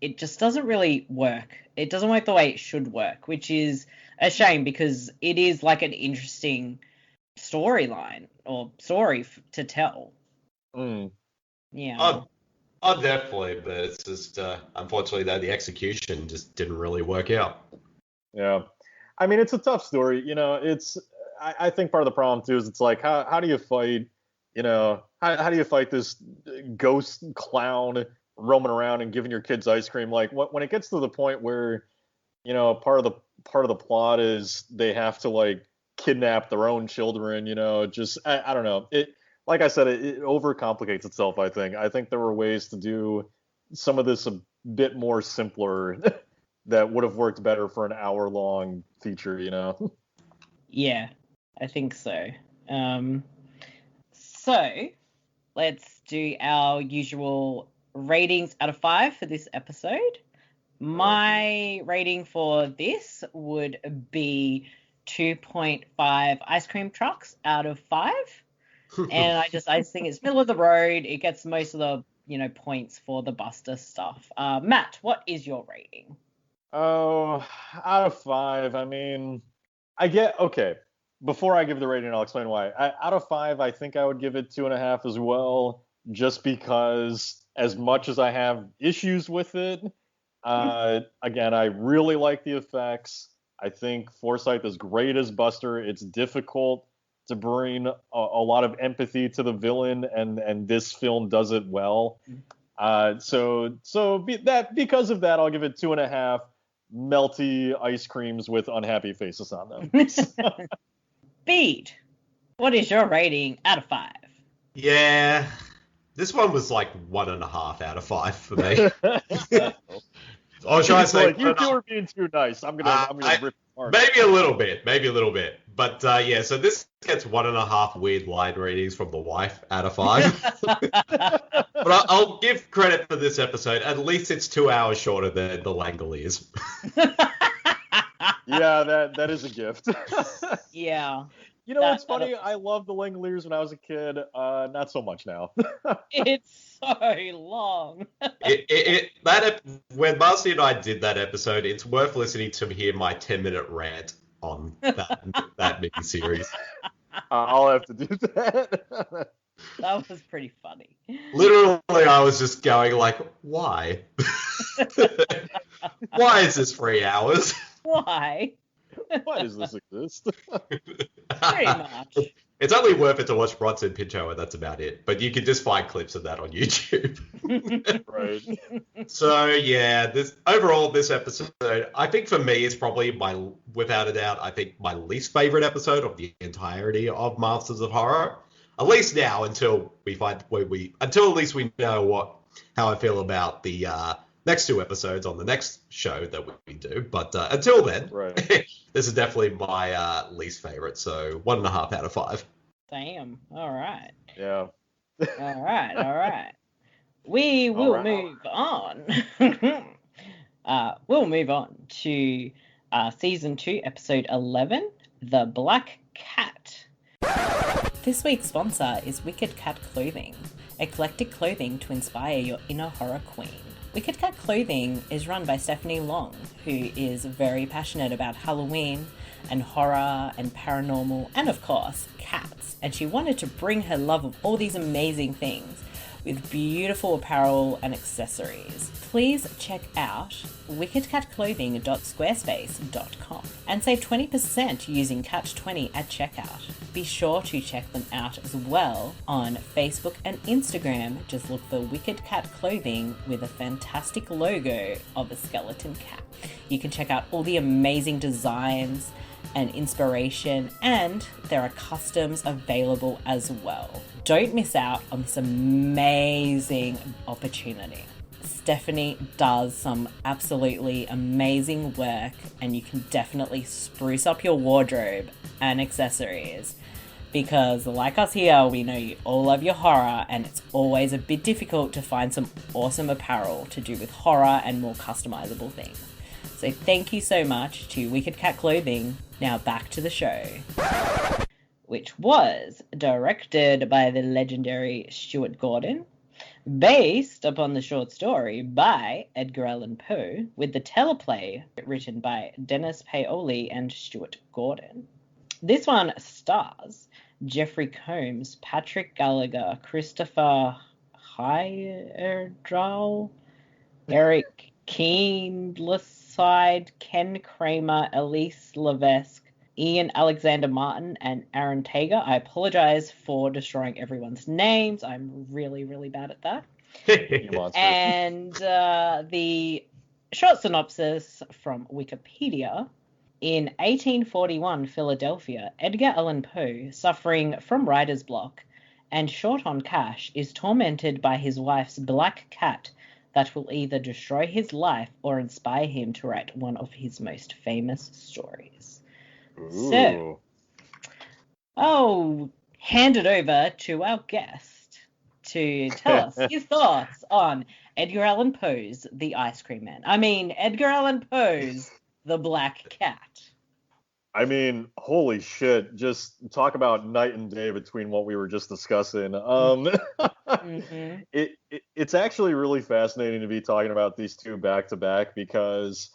it just doesn't really work. It doesn't work the way it should work, which is a shame because it is like an interesting storyline or story to tell. Yeah. Oh, definitely, but it's just unfortunately that the execution just didn't really work out. Yeah, I mean it's a tough story. You know, I think part of the problem too is it's like how do you fight? You know, how do you fight this ghost clown roaming around and giving your kids ice cream? Like when it gets to the point where, you know, part of the plot is they have to like kidnap their own children. You know, just I don't know. Like I said, it overcomplicates itself, I think. I think there were ways to do some of this a bit more simpler that would have worked better for an hour-long feature, you know? Yeah, I think so. So, let's do our usual ratings out of 5 for this episode. My rating for this would be 2.5 ice cream trucks out of 5. And I just think it's middle of the road. It gets most of the, you know, points for the Buster stuff. Matt, what is your rating? Oh, out of 5. I mean, okay. Before I give the rating, I'll explain why. Out of 5, I think I would give it 2.5 as well, just because as much as I have issues with it, again, I really like the effects. I think Forsythe is great as Buster. It's difficult to bring a lot of empathy to the villain, and this film does it well. So because of that, I'll give it 2.5 melty ice creams with unhappy faces on them. Bede, what is your rating out of 5? Yeah, this one was like 1.5 out of 5 for me. Or should I say, like, you two are being too nice. I'm gonna rip apart. Maybe a little bit. But yeah, so this gets 1.5 weird line ratings from the wife out of 5. But I'll give credit for this episode. At least it's 2 hours shorter than the Langoliers. Yeah, that is a gift. Yeah. You know what's funny? I loved the Langoliers when I was a kid. Not so much now. It's so long. When Marcey and I did that episode, it's worth listening to hear my 10-minute rant on that mini-series. I'll have to do that. That was pretty funny. Literally, I was just going like, why? Why is this 3 hours? Why? Why does this exist? Pretty much. It's only worth it to watch Bronson Pinchot, and that's about it. But you can just find clips of that on YouTube. Right. So yeah, this episode, I think for me is probably without a doubt, I think my least favorite episode of the entirety of Masters of Horror. At least now, until at least we know how I feel about the next 2 episodes on the next show that we do. But until then, right. This is definitely my least favorite. So 1.5 out of 5. Damn. All right. Yeah. All right. We will move on. we'll move on to Season 2, Episode 11, The Black Cat. This week's sponsor is Wicked Cat Clothing, eclectic clothing to inspire your inner horror queen. Wicked Cat Clothing is run by Stephanie Long, who is very passionate about Halloween and horror and paranormal and, of course, cats. And she wanted to bring her love of all these amazing things with beautiful apparel and accessories. Please check out wickedcatclothing.squarespace.com and save 20% using Catch20 at checkout. Be sure to check them out as well on Facebook and Instagram. Just look for Wicked Cat Clothing with a fantastic logo of a skeleton cat. You can check out all the amazing designs and inspiration, and there are customs available as well. Don't miss out on this amazing opportunity. Stephanie does some absolutely amazing work, and you can definitely spruce up your wardrobe and accessories, because like us here, we know you all love your horror, and it's always a bit difficult to find some awesome apparel to do with horror and more customizable things. So thank you so much to Wicked Cat Clothing. Now back to the show. Which was directed by the legendary Stuart Gordon, based upon the short story by Edgar Allan Poe, with the teleplay written by Dennis Paoli and Stuart Gordon. This one stars Jeffrey Combs, Patrick Gallager, Christopher Heyerdahl, Eric Keenleside, Ken Kramer, Elyse Levesque, Ian Alexander Martin, and Aron Tager. I apologize for destroying everyone's names. I'm really, really bad at that. And the short synopsis from Wikipedia. In 1841 Philadelphia, Edgar Allan Poe, suffering from writer's block and short on cash, is tormented by his wife's black cat that will either destroy his life or inspire him to write one of his most famous stories. Ooh. So, I'll hand it over to our guest to tell us his thoughts on Edgar Allan Poe's The Ice Cream Man. I mean, Edgar Allan Poe's The Black Cat. I mean, holy shit! Just talk about night and day between what we were just discussing. It's actually really fascinating to be talking about these two back to back because,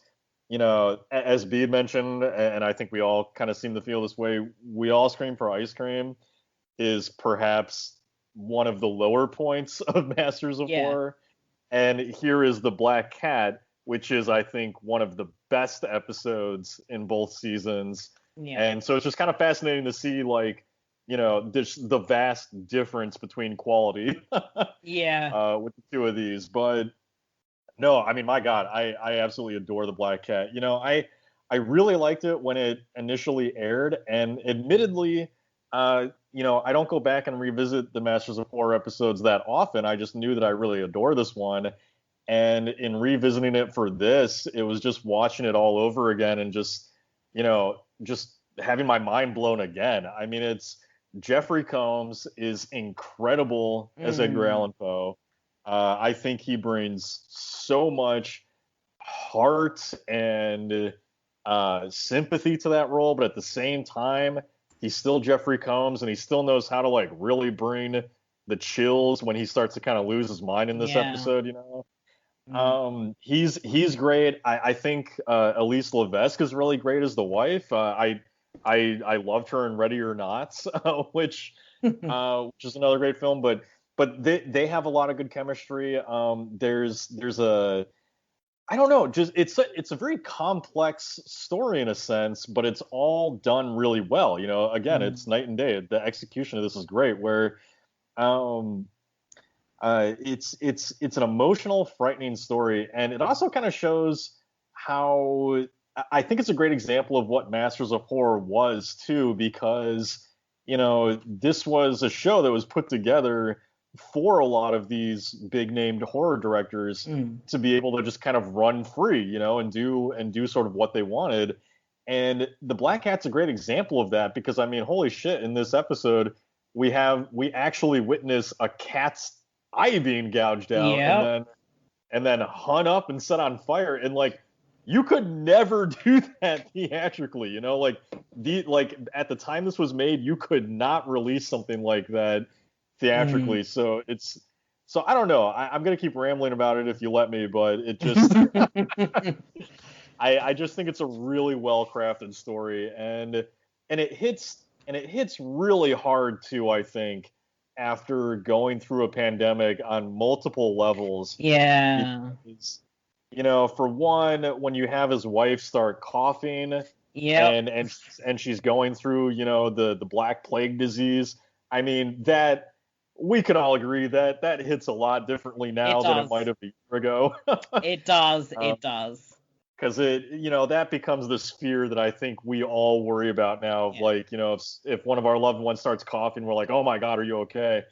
you know, as Bede mentioned, and I think we all kind of seem to feel this way, We All Scream for Ice Cream is perhaps one of the lower points of Masters of Horror, and here is The Black Cat, which is, I think, one of the best episodes in both seasons. Yeah. And so it's just kind of fascinating to see, like, you know, the vast difference between quality with the two of these. But no, I mean, my God, I absolutely adore The Black Cat. You know, I really liked it when it initially aired, and admittedly, you know, I don't go back and revisit the Masters of Horror episodes that often. I just knew that I really adore this one. And in revisiting it for this, it was just watching it all over again and just, you know, just having my mind blown again. I mean, it's Jeffrey Combs is incredible as Edgar Allan Poe. I think he brings so much heart and sympathy to that role, but at the same time, he's still Jeffrey Combs, and he still knows how to, like, really bring the chills when he starts to kind of lose his mind in this episode, you know? He's great. I think Elyse Levesque is really great as the wife. I loved her in Ready or Not, which is another great film. But they have a lot of good chemistry. There's a, I don't know, just it's a very complex story in a sense, but it's all done really well. You know, again, it's night and day. The execution of this is great. Where it's an emotional, frightening story, and it also kind of shows how, I think it's a great example of what Masters of Horror was too, because, you know, this was a show that was put together for a lot of these big named horror directors to be able to just kind of run free, you know, and do sort of what they wanted. And The Black Cat's a great example of that, because, I mean, holy shit, in this episode we actually witness a cat's eye being gouged out, and then hung up and set on fire. And like, you could never do that theatrically, you know, like at the time this was made, you could not release something like that theatrically. So I don't know. I'm going to keep rambling about it if you let me, but it just, I just think it's a really well-crafted story, and it hits really hard too, I think, after going through a pandemic on multiple levels. Yeah. Because, you know, for one, when you have his wife start coughing, and she's going through, you know, the Black Plague disease. I mean, that we can all agree that hits a lot differently now than it might have a year ago. It does. Because you know, that becomes this fear that I think we all worry about now. Of like, you know, if one of our loved ones starts coughing, we're like, oh my God, are you okay?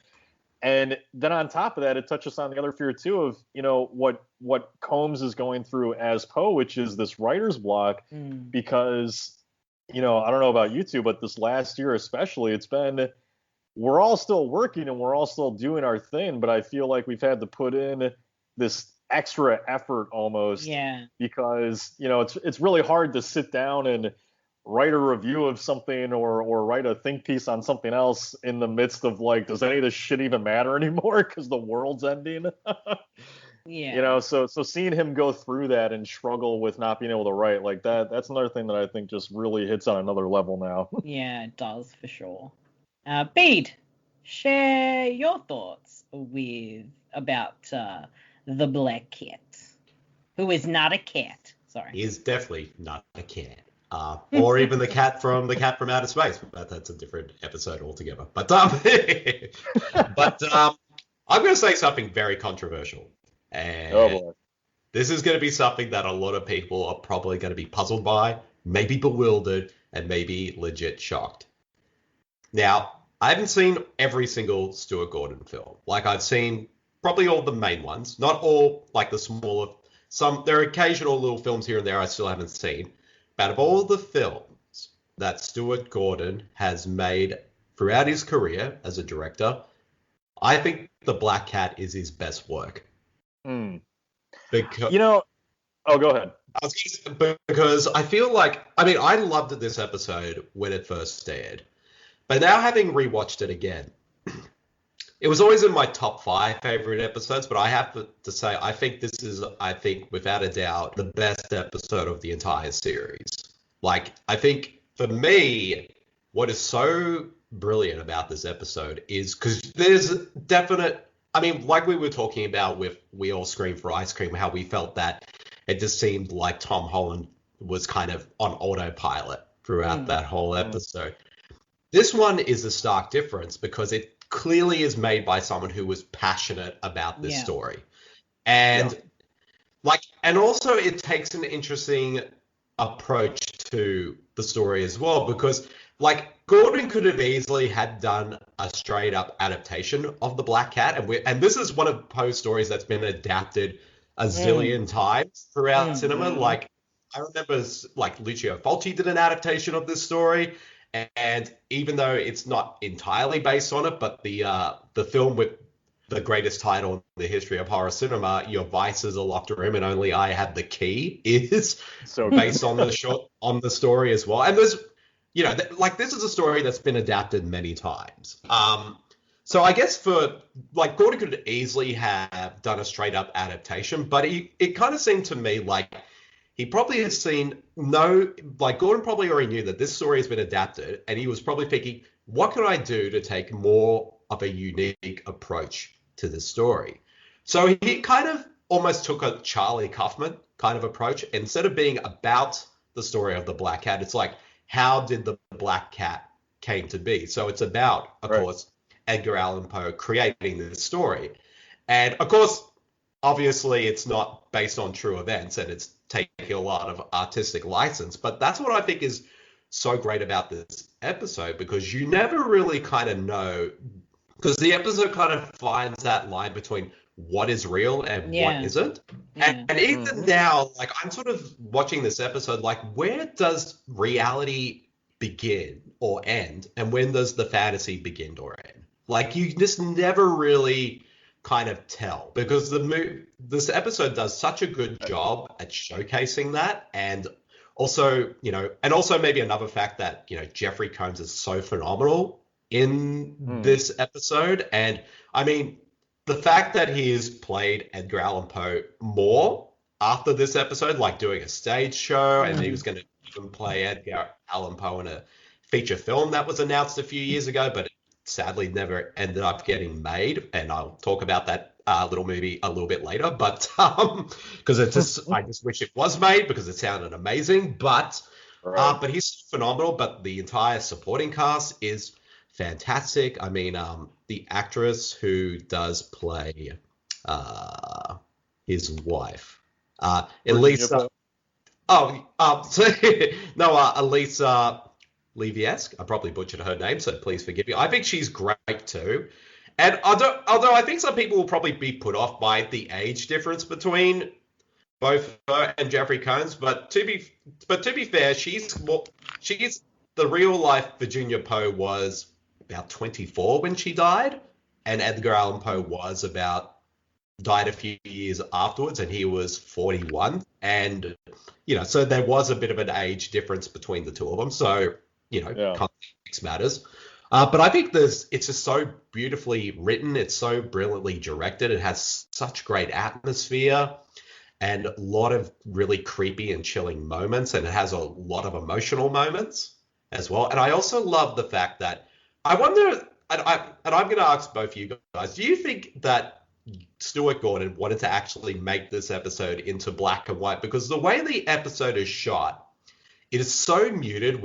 And then on top of that, it touches on the other fear too of, you know, what Combs is going through as Poe, which is this writer's block, because, you know, I don't know about you two, but this last year especially, we're all still working and we're all still doing our thing, but I feel like we've had to put in this extra effort almost, because, you know, it's really hard to sit down and write a review of something or write a think piece on something else in the midst of like, does any of this shit even matter anymore because the world's ending? You know, so seeing him go through that and struggle with not being able to write like that's another thing that I think just really hits on another level now. Yeah, it does for sure. Bede, share your thoughts about the Black Cat, who is not a cat. Sorry, he is definitely not a cat, or even the cat from Outer Space. But that's a different episode altogether. But I'm going to say something very controversial, and this is going to be something that a lot of people are probably going to be puzzled by, maybe bewildered, and maybe legit shocked. Now, I haven't seen every single Stuart Gordon film. Like, I've seen probably all the main ones, not all, like the smaller, there are occasional little films here and there I still haven't seen. But of all the films that Stuart Gordon has made throughout his career as a director, I think The Black Cat is his best work. Because, you know, oh, go ahead. Because I feel like, I mean, I loved this episode when it first aired. But now having rewatched it again, it was always in my top 5 favorite episodes, but I have to say, I think this is, without a doubt, the best episode of the entire series. Like, I think, for me, what is so brilliant about this episode is, because there's definite, I mean, like we were talking about with We All Scream for Ice Cream, how we felt that it just seemed like Tom Holland was kind of on autopilot throughout that whole episode. This one is a stark difference because it clearly is made by someone who was passionate about this story. And and also it takes an interesting approach to the story as well, because like Gordon could have easily had done a straight up adaptation of The Black Cat. And this is one of Poe's stories that's been adapted a zillion times throughout cinema. Like, I remember like Lucio Fulci did an adaptation of this story. And even though it's not entirely based on it, but the film with the greatest title in the history of horror cinema, Your Vices Are Locked Room and Only I Have the Key, is so based on the story as well. And there's, you know, like this is a story that's been adapted many times. So I guess for like Gordon could easily have done a straight up adaptation, but it kind of seemed to me like he probably has Gordon probably already knew that this story has been adapted, and he was probably thinking, what can I do to take more of a unique approach to this story? So he kind of almost took a Charlie Kaufman kind of approach. Instead of being about the story of the Black Cat, it's like, how did the Black Cat came to be? So it's about, of course, Edgar Allan Poe creating this story. And of course, obviously it's not based on true events and it's taking a lot of artistic license, but that's what I think is so great about this episode, because you never really kind of know, because the episode kind of finds that line between what is real and what isn't. And even now, like I'm sort of watching this episode, like where does reality begin or end? And when does the fantasy begin or end? Like you just never really kind of tell, because this episode does such a good job at showcasing that, and also, and maybe another fact that, Jeffrey Combs is so phenomenal in this episode. And I mean, the fact that he's played Edgar Allan Poe more after this episode, like doing a stage show, and he was going to even play Edgar Allan Poe in a feature film that was announced a few years ago, but it sadly never ended up getting made. And I'll talk about that little movie a little bit later, but because I just wish it was made because it sounded amazing. But but he's phenomenal. But the entire supporting cast is fantastic. I mean, the actress who does play his wife, Elyse. Elyse Levesque. I probably butchered her name, so please forgive me. I think she's great too. And although I think some people will probably be put off by the age difference between both her and Jeffrey Combs, but to be fair, she's the real life Virginia Poe was about 24 when she died, and Edgar Allan Poe died a few years afterwards, and he was 41, and so there was a bit of an age difference between the two of them. So context matters. But I think it's just so beautifully written. It's so brilliantly directed. It has such great atmosphere and a lot of really creepy and chilling moments. And it has a lot of emotional moments as well. And I also love the fact that I wonder, and I'm going to ask both of you guys, do you think that Stuart Gordon wanted to actually make this episode into black and white? Because the way the episode is shot, it is so muted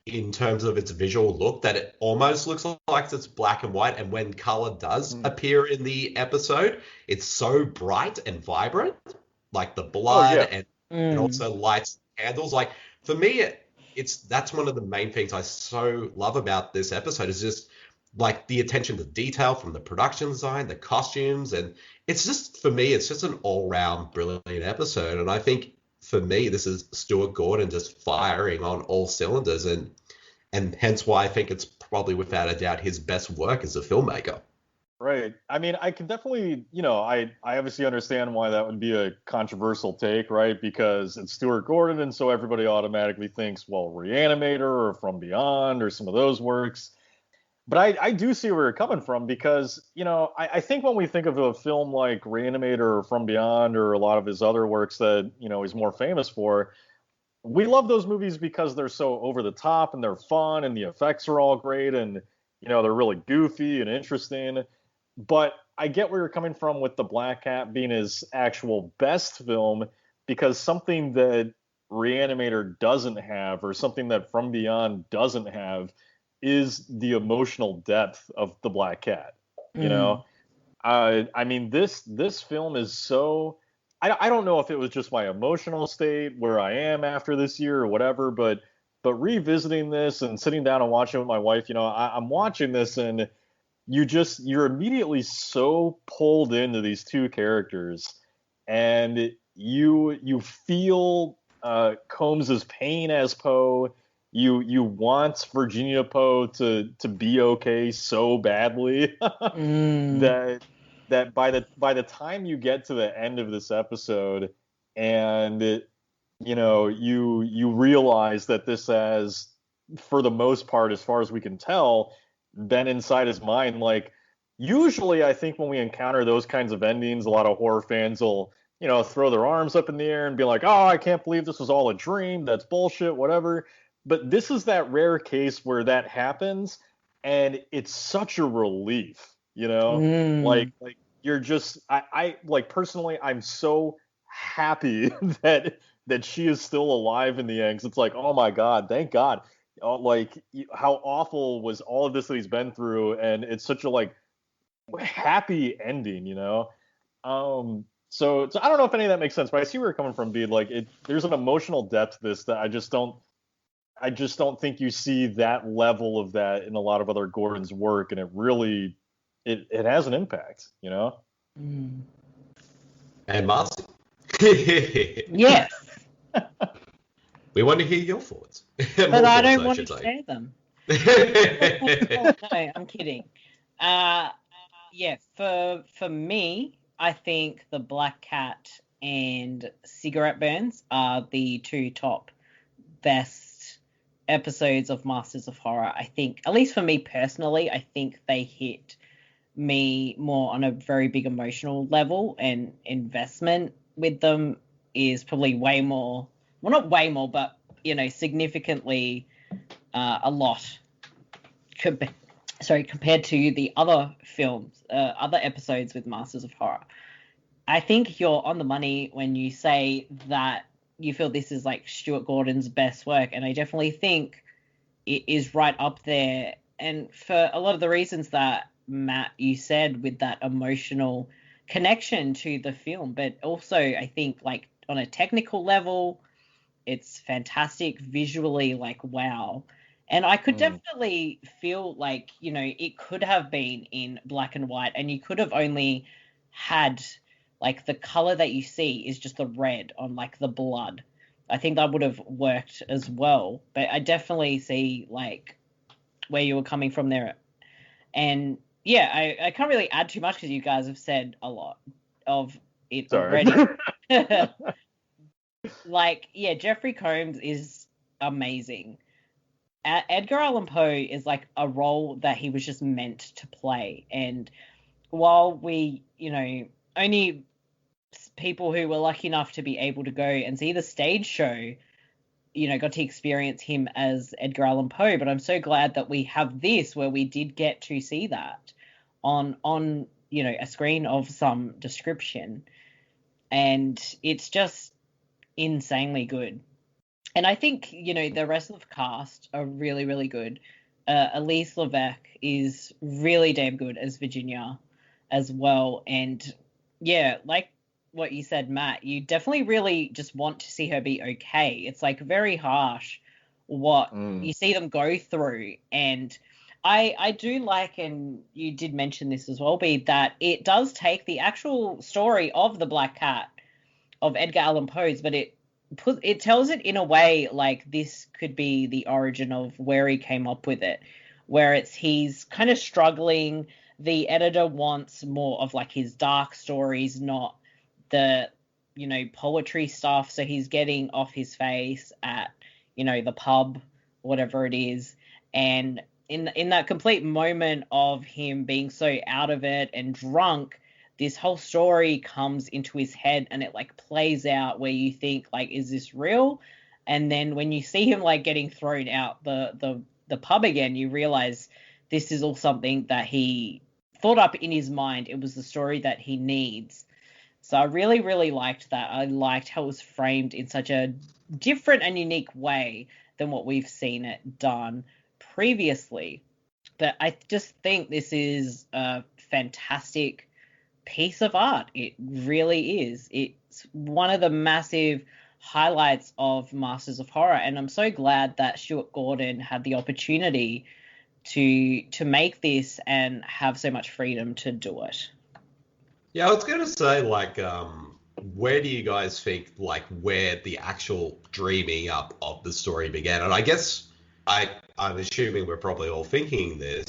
in terms of its visual look that it almost looks like it's black and white. And when color does appear in the episode, it's so bright and vibrant, like the blood and also lights and candles. Like, for me, that's one of the main things I so love about this episode, is just like the attention to detail from the production design, the costumes, and it's just, for me, it's just an all-round brilliant episode. And I think for me, this is Stuart Gordon just firing on all cylinders, and hence why I think it's probably without a doubt his best work as a filmmaker. Right. I mean, I can definitely, I obviously understand why that would be a controversial take, right? Because it's Stuart Gordon, and so everybody automatically thinks, well, Reanimator or From Beyond or some of those works. But I do see where you're coming from, because, I think when we think of a film like Reanimator or From Beyond or a lot of his other works that, he's more famous for, we love those movies because they're so over the top and they're fun and the effects are all great and, they're really goofy and interesting. But I get where you're coming from with The Black Cat being his actual best film, because something that Reanimator doesn't have, or something that From Beyond doesn't have, is the emotional depth of The Black Cat. I mean, this film is so, I don't know if it was just my emotional state where I am after this year or whatever, but revisiting this and sitting down and watching it with my wife, I'm watching this, and you're immediately so pulled into these two characters, and you feel Combs's pain as Poe. You want Virginia Poe to be okay so badly that by the time you get to the end of this episode, and you realize that this has, for the most part, as far as we can tell, been inside his mind. Like, usually I think when we encounter those kinds of endings, a lot of horror fans will throw their arms up in the air and be like, oh, I can't believe this was all a dream, that's bullshit, whatever. But this is that rare case where that happens, and it's such a relief, like you're just, I like, personally, I'm so happy that she is still alive in the end. 'Cause it's like, oh my God, thank God. Like, how awful was all of this that he's been through, and it's such a happy ending, So I don't know if any of that makes sense, but I see where you're coming from, Bede. Like, there's an emotional depth to this that I just don't think you see that level of that in a lot of other Gordon's work, and it really it has an impact, And Marcey. Yes. We want to hear your thoughts. But I don't want to share them. No, I'm kidding. yeah, for me, I think the Black Cat and Cigarette Burns are the two top best episodes of Masters of Horror. I think, at least for me personally, I think they hit me more on a very big emotional level, and investment with them is probably way more, well, not way more, but, you know, significantly a lot compared to the other films, other episodes with Masters of Horror. I think you're on the money when you say that you feel this is like Stuart Gordon's best work, and I definitely think it is right up there. And for a lot of the reasons that Matt, you said, with that emotional connection to the film, but also I think like on a technical level, it's fantastic visually, like wow. And I could definitely feel like, you know, it could have been in black and white, and you could have only had like the color that you see is just the red on like the blood. I think that would have worked as well. But I definitely see like where you were coming from there. And yeah, I can't really add too much because you guys have said a lot of it already. Like, yeah, Jeffrey Combs is amazing. Edgar Allan Poe is like a role that he was just meant to play. And while we, you know, only people who were lucky enough to be able to go and see the stage show, you know, got to experience him as Edgar Allan Poe, but I'm so glad that we have this where we did get to see that on you know, a screen of some description. And it's just insanely good. And I think, you know, the rest of the cast are really, really good. Elyse Levesque is really damn good as Virginia as well. And yeah, like what you said, Matt, you definitely really just want to see her be okay. It's like very harsh what you see them go through. And I do like, and you did mention this as well, Bede, that it does take the actual story of the Black Cat of Edgar Allan Poe's, but it tells it in a way like this could be the origin of where he came up with it, where he's kind of struggling. The editor wants more of like his dark stories, not the, you know, poetry stuff. So he's getting off his face at, you know, the pub, whatever it is. And in that complete moment of him being so out of it and drunk, this whole story comes into his head and it like plays out where you think like, is this real? And then when you see him like getting thrown out the pub again, you realize this is all something that he thought up in his mind. It was the story that he needs. So I really, really liked that. I liked how it was framed in such a different and unique way than what we've seen it done previously. But I just think this is a fantastic piece of art. It really is. It's one of the massive highlights of Masters of Horror, and I'm so glad that Stuart Gordon had the opportunity to make this and have so much freedom to do it. Yeah, I was going to say, like, where do you guys think, like, where the actual dreaming up of the story began? And I guess I'm assuming we're probably all thinking this,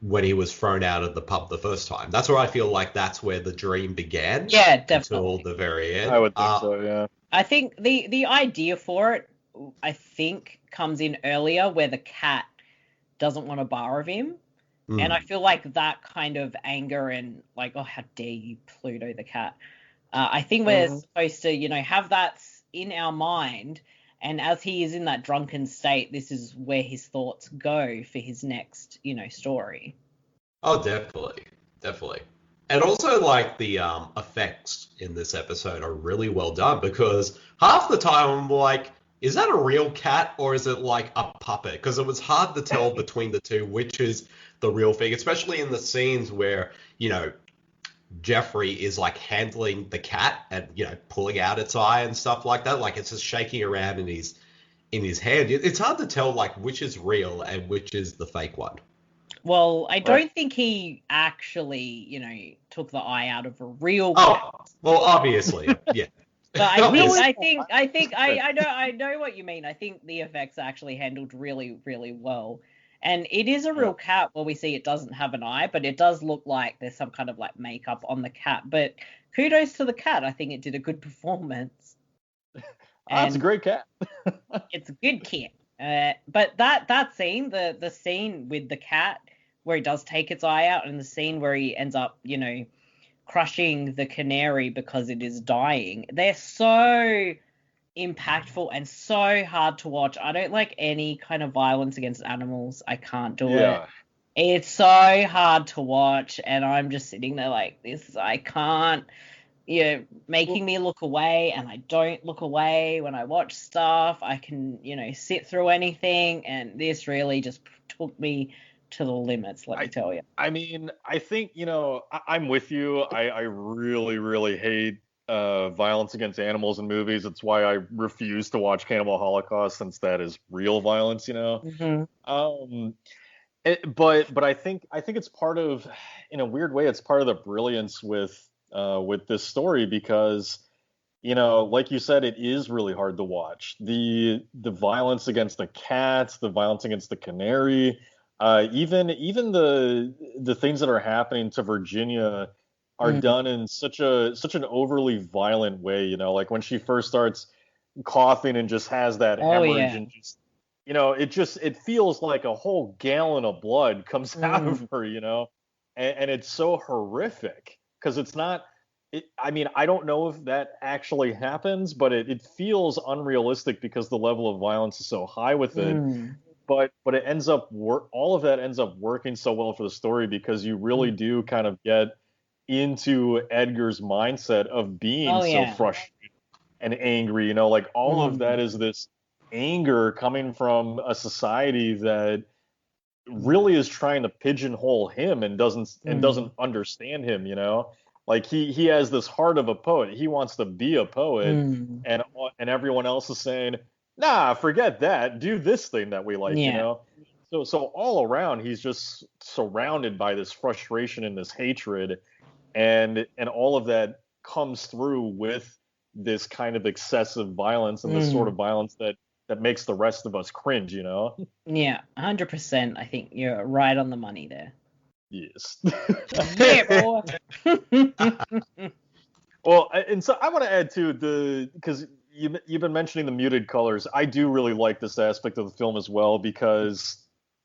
when he was thrown out of the pub the first time. That's where I feel like that's where the dream began. Yeah, definitely. Until the very end. I would think so, yeah. I think the idea for it, I think, comes in earlier where the cat doesn't want to bar of him. And I feel like that kind of anger and like, oh, how dare you, Pluto the cat. I think we're supposed to, you know, have that in our mind. And as he is in that drunken state, this is where his thoughts go for his next, you know, story. Oh, definitely. Definitely. And also, like, the effects in this episode are really well done, because half the time I'm like, is that a real cat or is it like a puppet? Because it was hard to tell between the two which is the real thing, especially in the scenes where, you know, Jeffrey is like handling the cat and, you know, pulling out its eye and stuff like that. Like, it's just shaking around in his hand. It's hard to tell like which is real and which is the fake one. Well, I don't think he actually, you know, took the eye out of a real cat. Oh, well, obviously, yeah. But I know what you mean. I think the effects are actually handled really, really well. And it is a real cat where we see it doesn't have an eye, but it does look like there's some kind of like makeup on the cat. But kudos to the cat. I think it did a good performance. It's a great cat. It's a good cat. But that scene, the scene with the cat where he does take its eye out, and the scene where he ends up, crushing the canary because it is dying, they're so impactful and so hard to watch. I don't like any kind of violence against animals. I can't do it. It's so hard to watch, and I'm just sitting there like this. I can't, making me look away, and I don't look away when I watch stuff. I can, sit through anything, and this really just took me to the limits, let me tell you. I mean, I think, I'm with you. I really, really hate violence against animals in movies. It's why I refuse to watch Cannibal Holocaust, since that is real violence, Mm-hmm. But I think it's part of, in a weird way, it's part of the brilliance with this story, because, like you said, it is really hard to watch. The violence against the cats, the violence against the canary, even the things that are happening to Virginia are done in such an overly violent way. Like when she first starts coughing and just has that hemorrhage, and just, it feels like a whole gallon of blood comes out of her, and it's so horrific, because it's not. I mean, I don't know if that actually happens, but it feels unrealistic because the level of violence is so high with it. But it ends up all of that ends up working so well for the story, because you really do kind of get into Edgar's mindset of being so frustrated and angry. Like all of that is this anger coming from a society that really is trying to pigeonhole him and doesn't understand him. Like he has this heart of a poet. He wants to be a poet, and everyone else is saying, nah, forget that. Do this thing that we like, So all around, he's just surrounded by this frustration and this hatred, and all of that comes through with this kind of excessive violence and this sort of violence that makes the rest of us cringe, Yeah, 100%. I think you're right on the money there. Yes. Yeah, boy. Well, and so I want to add too, because you've been mentioning the muted colors. I do really like this aspect of the film as well, because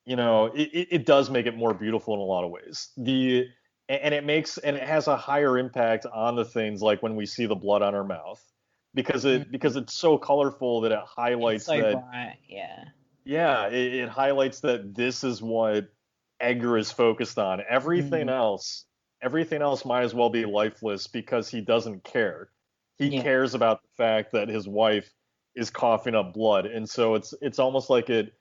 it does make it more beautiful in a lot of ways. And it has a higher impact on the things like when we see the blood on her mouth, because it's so colorful that it highlights it's so that. Bright, yeah. It highlights that this is what Edgar is focused on. Everything else might as well be lifeless, because he doesn't care. He cares about the fact that his wife is coughing up blood, and so it's almost like it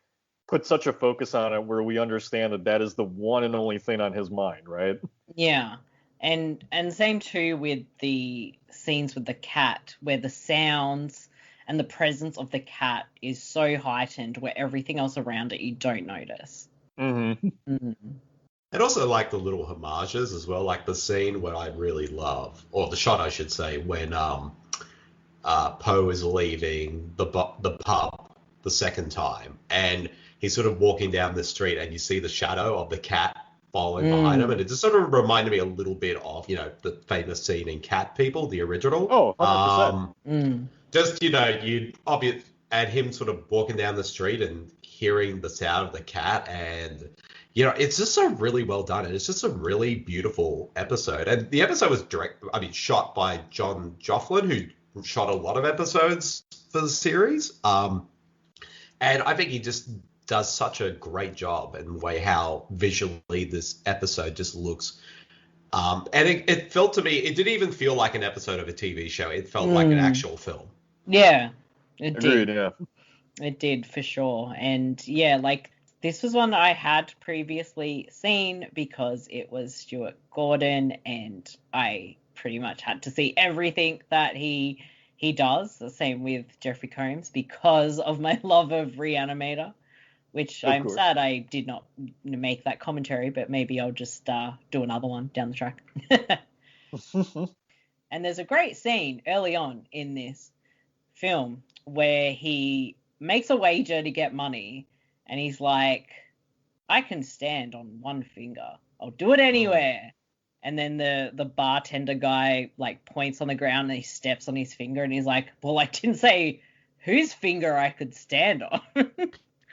puts such a focus on it where we understand that is the one and only thing on his mind, right? Yeah, and same too with the scenes with the cat, where the sounds and the presence of the cat is so heightened, where everything else around it you don't notice. Mm-hmm. And also like the little homages as well, like the scene where I really love, or the shot I should say, when Poe is leaving the pub the second time, and he's sort of walking down the street, and you see the shadow of the cat following behind him, and it just sort of reminded me a little bit of, the famous scene in Cat People, the original. Oh, 100%. Just, you'd obvious, and him sort of walking down the street and hearing the sound of the cat, and it's just so really well done, and it's just a really beautiful episode. And the episode was shot by John Jofflin, who shot a lot of episodes for the series. And I think he just does such a great job in the way how visually this episode just looks. And it felt to me, it didn't even feel like an episode of a TV show. It felt like an actual film. Yeah, it Agreed, did. yeah. It did, for sure. And yeah, like, this was one that I had previously seen because it was Stuart Gordon, and I pretty much had to see everything that he does. The same with Jeffrey Combs, because of my love of Reanimator, which I'm sad I did not make that commentary, but maybe I'll just do another one down the track. And there's a great scene early on in this film where he makes a wager to get money, and he's like, I can stand on one finger. I'll do it anywhere. And then the bartender guy like points on the ground and he steps on his finger and he's like, well, I didn't say whose finger I could stand on.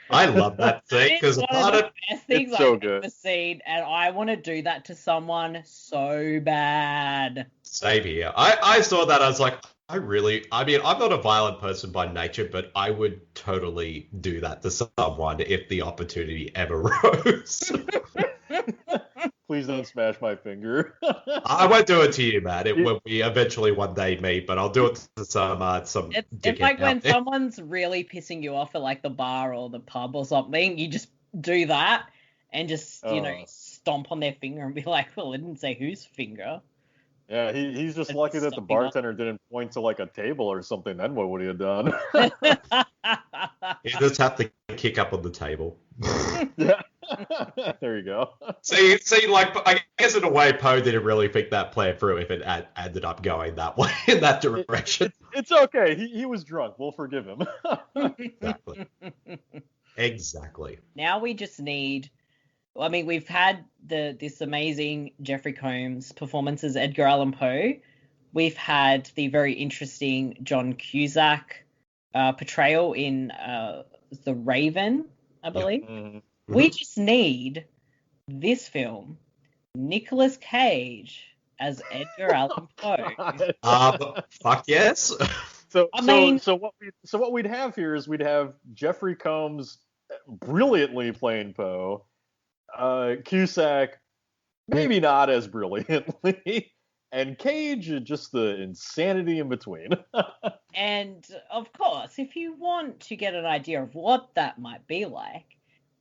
I love that thing because It's one of the best things it's so I've good. ever seen, and I want to do that to someone so bad. Same here. I saw that. I was like, I'm not a violent person by nature, but I would totally do that to someone if the opportunity ever arose. Please don't smash my finger. I won't do it to you, Matt. It will be eventually one day me, but I'll do it to some It's dickhead like when out there. someone's really pissing you off at like the bar or the pub or something, you just do that and just, stomp on their finger and be like, well, I didn't say whose finger. Yeah, he's just It's lucky that the something else. bartender didn't point to like a table or something. Then what would he have done? You just have to kick up on the table. There you go. See, like, I guess in a way, Poe didn't really think that plan through if it ended up going that way, in that direction. It's okay. He was drunk. We'll forgive him. Exactly. Now we just need... I mean, we've had this amazing Jeffrey Combs performance as Edgar Allan Poe. We've had the very interesting John Cusack portrayal in The Raven, I believe. Mhm. We just need this film, Nicolas Cage as Edgar Allan Poe. Fuck yes. So I mean- what we'd have here is we'd have Jeffrey Combs brilliantly playing Poe, Cusack maybe not as brilliantly, and Cage just the insanity in between. And of course, if you want to get an idea of what that might be like,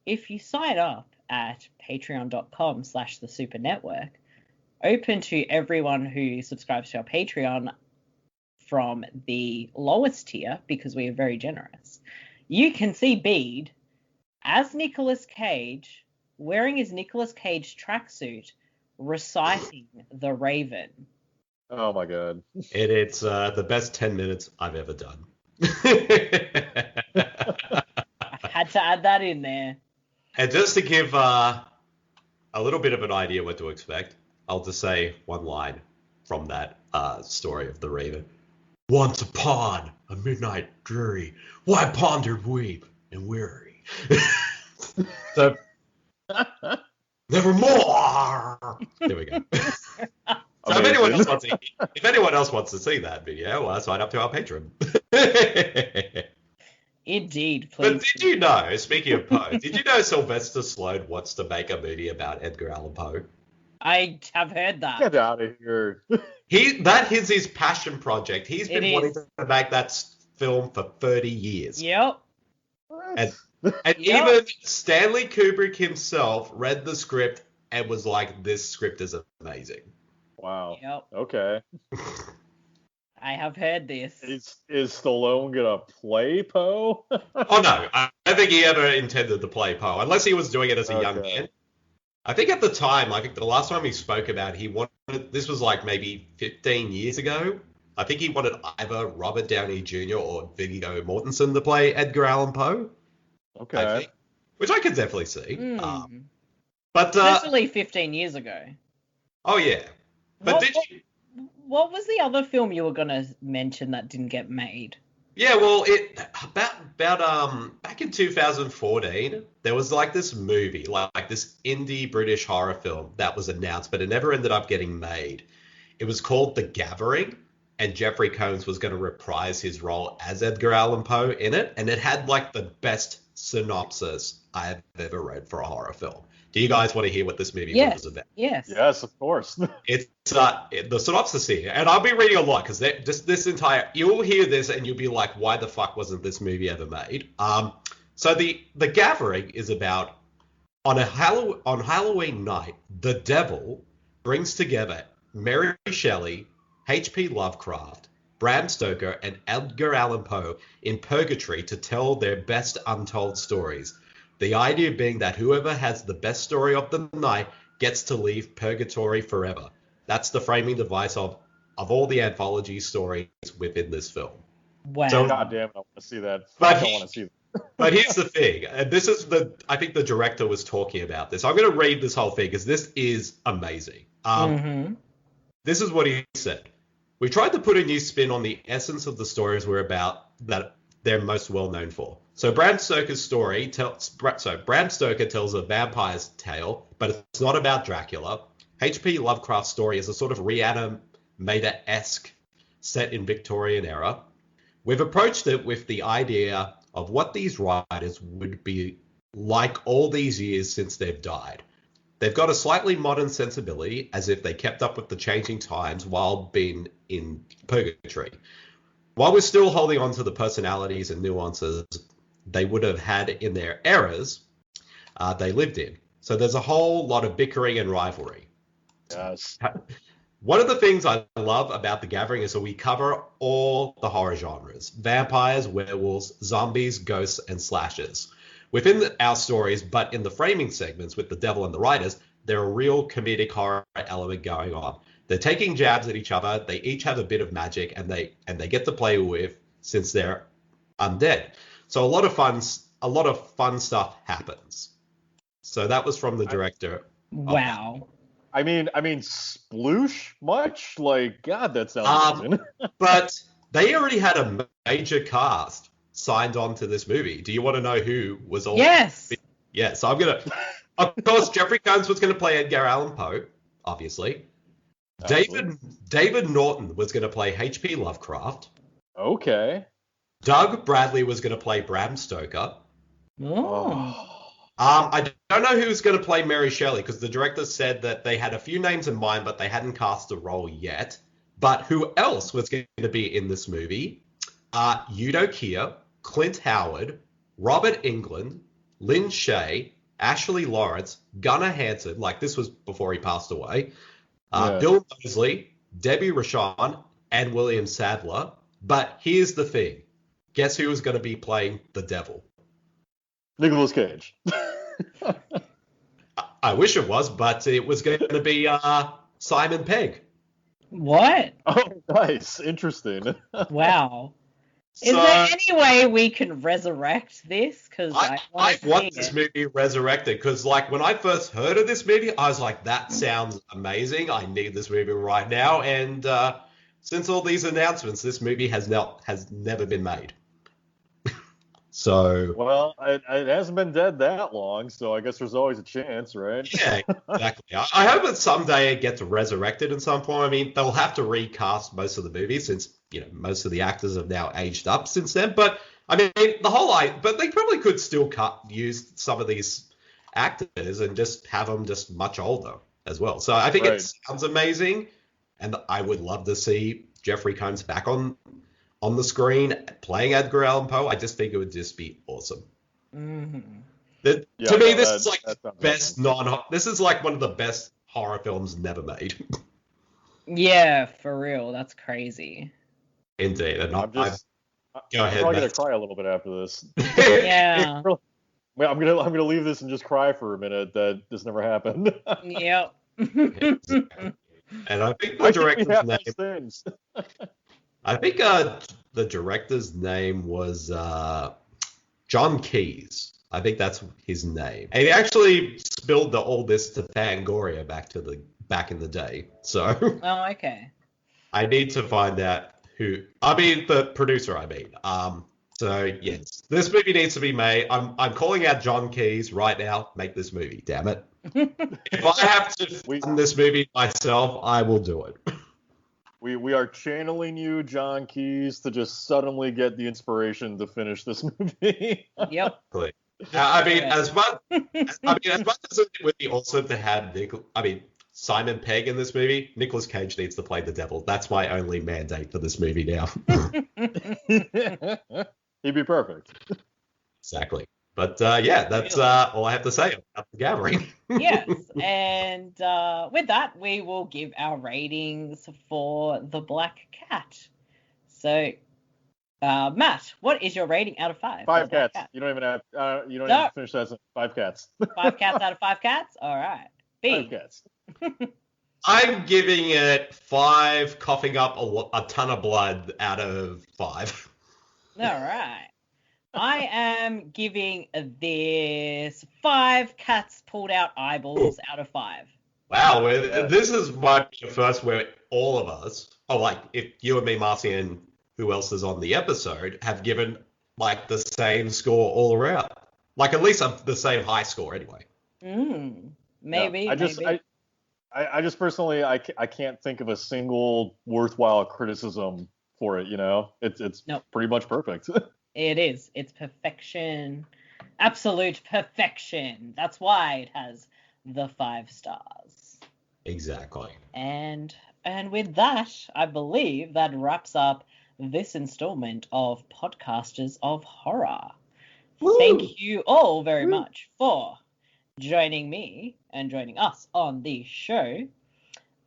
if you sign up at patreon.com/the Super Network, open to everyone who subscribes to our Patreon from the lowest tier, because we are very generous, you can see Bede as Nicolas Cage, wearing his Nicolas Cage tracksuit, reciting The Raven. Oh my god. It's the best 10 minutes I've ever done. I had to add that in there. And just to give a little bit of an idea what to expect, I'll just say one line from that story of the Raven. Once upon a midnight dreary, why pondered we and weary? So, nevermore. There we go. So if anyone else wants to see that video, sign up to our Patreon. Indeed, please. But did you know, speaking of Poe, did you know Sylvester Stallone wants to make a movie about Edgar Allan Poe? I have heard that. Get out of here. That is his passion project. He's been wanting to make that film for 30 years. Yep. And Yep. even Stanley Kubrick himself read the script and was like, this script is amazing. Wow. Yep. Okay. I have heard this. Is Stallone gonna play Poe? Oh, no. I don't think he ever intended to play Poe, unless he was doing it as a young man. I think at the time, I think the last time he spoke about he wanted, this was like maybe 15 years ago, I think he wanted either Robert Downey Jr. or Viggo Mortensen to play Edgar Allan Poe. Okay. I think, which I could definitely see. But Especially 15 years ago. oh yeah. But What was the other film you were going to mention that didn't get made? Yeah, well, about back in 2014, there was like this movie, like this indie British horror film that was announced, but it never ended up getting made. It was called The Gathering, and Jeffrey Combs was going to reprise his role as Edgar Allan Poe in it, and it had like the best synopsis I have ever read for a horror film. Do you guys want to hear what this movie was about? Yes. Yes, of course. It's the synopsis here, and I'll be reading a lot because just this entire, you'll hear this and you'll be like, why the fuck wasn't this movie ever made? So the Gathering is about on Halloween night, the devil brings together Mary Shelley, H.P. Lovecraft, Bram Stoker, and Edgar Allan Poe in purgatory to tell their best untold stories. The idea being that whoever has the best story of the night gets to leave purgatory forever. That's the framing device of all the anthology stories within this film. Wow. So- God damn it, I want to see that. But I don't want to see that. But here's the thing, and this is I think the director was talking about this. I'm going to read this whole thing because this is amazing. This is what he said. We tried to put a new spin on the essence of the stories we're about that they're most well known for. So Bram Stoker's story Bram Stoker tells a vampire's tale, but it's not about Dracula. H.P. Lovecraft's story is a sort of Reanimator-esque set in Victorian era. We've approached it with the idea of what these writers would be like all these years since they've died. They've got a slightly modern sensibility, as if they kept up with the changing times while being in purgatory. While we're still holding on to the personalities and nuances they would have had in their eras they lived in. So there's a whole lot of bickering and rivalry. Yes. One of the things I love about The Gathering is that we cover all the horror genres: vampires, werewolves, zombies, ghosts, and slashers. Within our stories, but in the framing segments with the devil and the writers, there's a real comedic horror element going on. They're taking jabs at each other. They each have a bit of magic, and they get to play with since they're undead. So a lot of fun stuff happens. So that was from the director. Wow. I mean, sploosh much? Like, God, that sounds amazing. But they already had a major cast signed on to this movie. Do you want to know who was all? Yes. Yeah, so I'm going to... Of course, Jeffrey Combs was going to play Edgar Allan Poe, obviously. David Norton was going to play H.P. Lovecraft. Okay. Doug Bradley was going to play Bram Stoker. Oh. I don't know who was going to play Mary Shelley, because the director said that they had a few names in mind, but they hadn't cast a role yet. But who else was going to be in this movie? Udo Kier, Clint Howard, Robert Englund, Lynn Shay, Ashley Lawrence, Gunnar Hansen, like this was before he passed away, Bill Moseley, Debbie Rochon, and William Sadler. But here's the thing. Guess who was going to be playing the devil? Nicolas Cage. I wish it was, but it was going to be Simon Pegg. What? Oh, nice. Interesting. Wow. Is there any way we can resurrect this? Because I want this movie resurrected, because like when I first heard of this movie, I was like, that sounds amazing. I need this movie right now. And since all these announcements, this movie has never been made. So well, it hasn't been dead that long, so I guess there's always a chance, right? Yeah, exactly. I hope that someday it gets resurrected in some form. I mean, they'll have to recast most of the movies since most of the actors have now aged up since then. But I mean, but they probably could still use some of these actors and just have them just much older as well. So I think it sounds amazing, and I would love to see Jeffrey Combs back on the screen playing Edgar Allan Poe. I just think it would just be awesome. Mm-hmm. To me, this is like the best this is like one of the best horror films never made. Yeah, for real. That's crazy. Indeed. And go ahead. I'm probably gonna cry a little bit after this. Yeah. Wait, I'm gonna leave this and just cry for a minute that this never happened. Yep. And I think the director's name. I think the director's name was John Keyes. I think that's his name. And he actually spilled all this to Fangoria back in the day. So. Oh, okay. I need to find out who. I mean, the producer. So yes, this movie needs to be made. I'm calling out John Keyes right now. Make this movie, damn it. If I have to fund this movie myself, I will do it. We are channeling you, John Keyes, to just suddenly get the inspiration to finish this movie. Yep. I mean, as much as it would be awesome to have Simon Pegg in this movie, Nicolas Cage needs to play the devil. That's my only mandate for this movie now. He'd be perfect. Exactly. But yeah, that's all I have to say about The Gathering. Yes, and with that, we will give our ratings for The Black Cat. So, Matt, what is your rating out of 5? 5 cats. You don't even have to finish that. 5 cats. 5 cats out of 5 cats. All right. Bede. 5 cats. I'm giving it 5 coughing up a ton of blood out of 5. All right. I am giving this 5 cats pulled out eyeballs out of 5. Wow, this is my first where all of us, like if you and me, Marcey, and who else is on the episode, have given like the same score all around. Like at least the same high score anyway. Maybe. Yeah, I just personally, I can't think of a single worthwhile criticism for it, It's pretty much perfect. It is. It's perfection. Absolute perfection. That's why it has the 5 stars. Exactly. And with that, I believe that wraps up this installment of Podcasters of Horror. Woo! Thank you all very much for joining me and joining us on the show.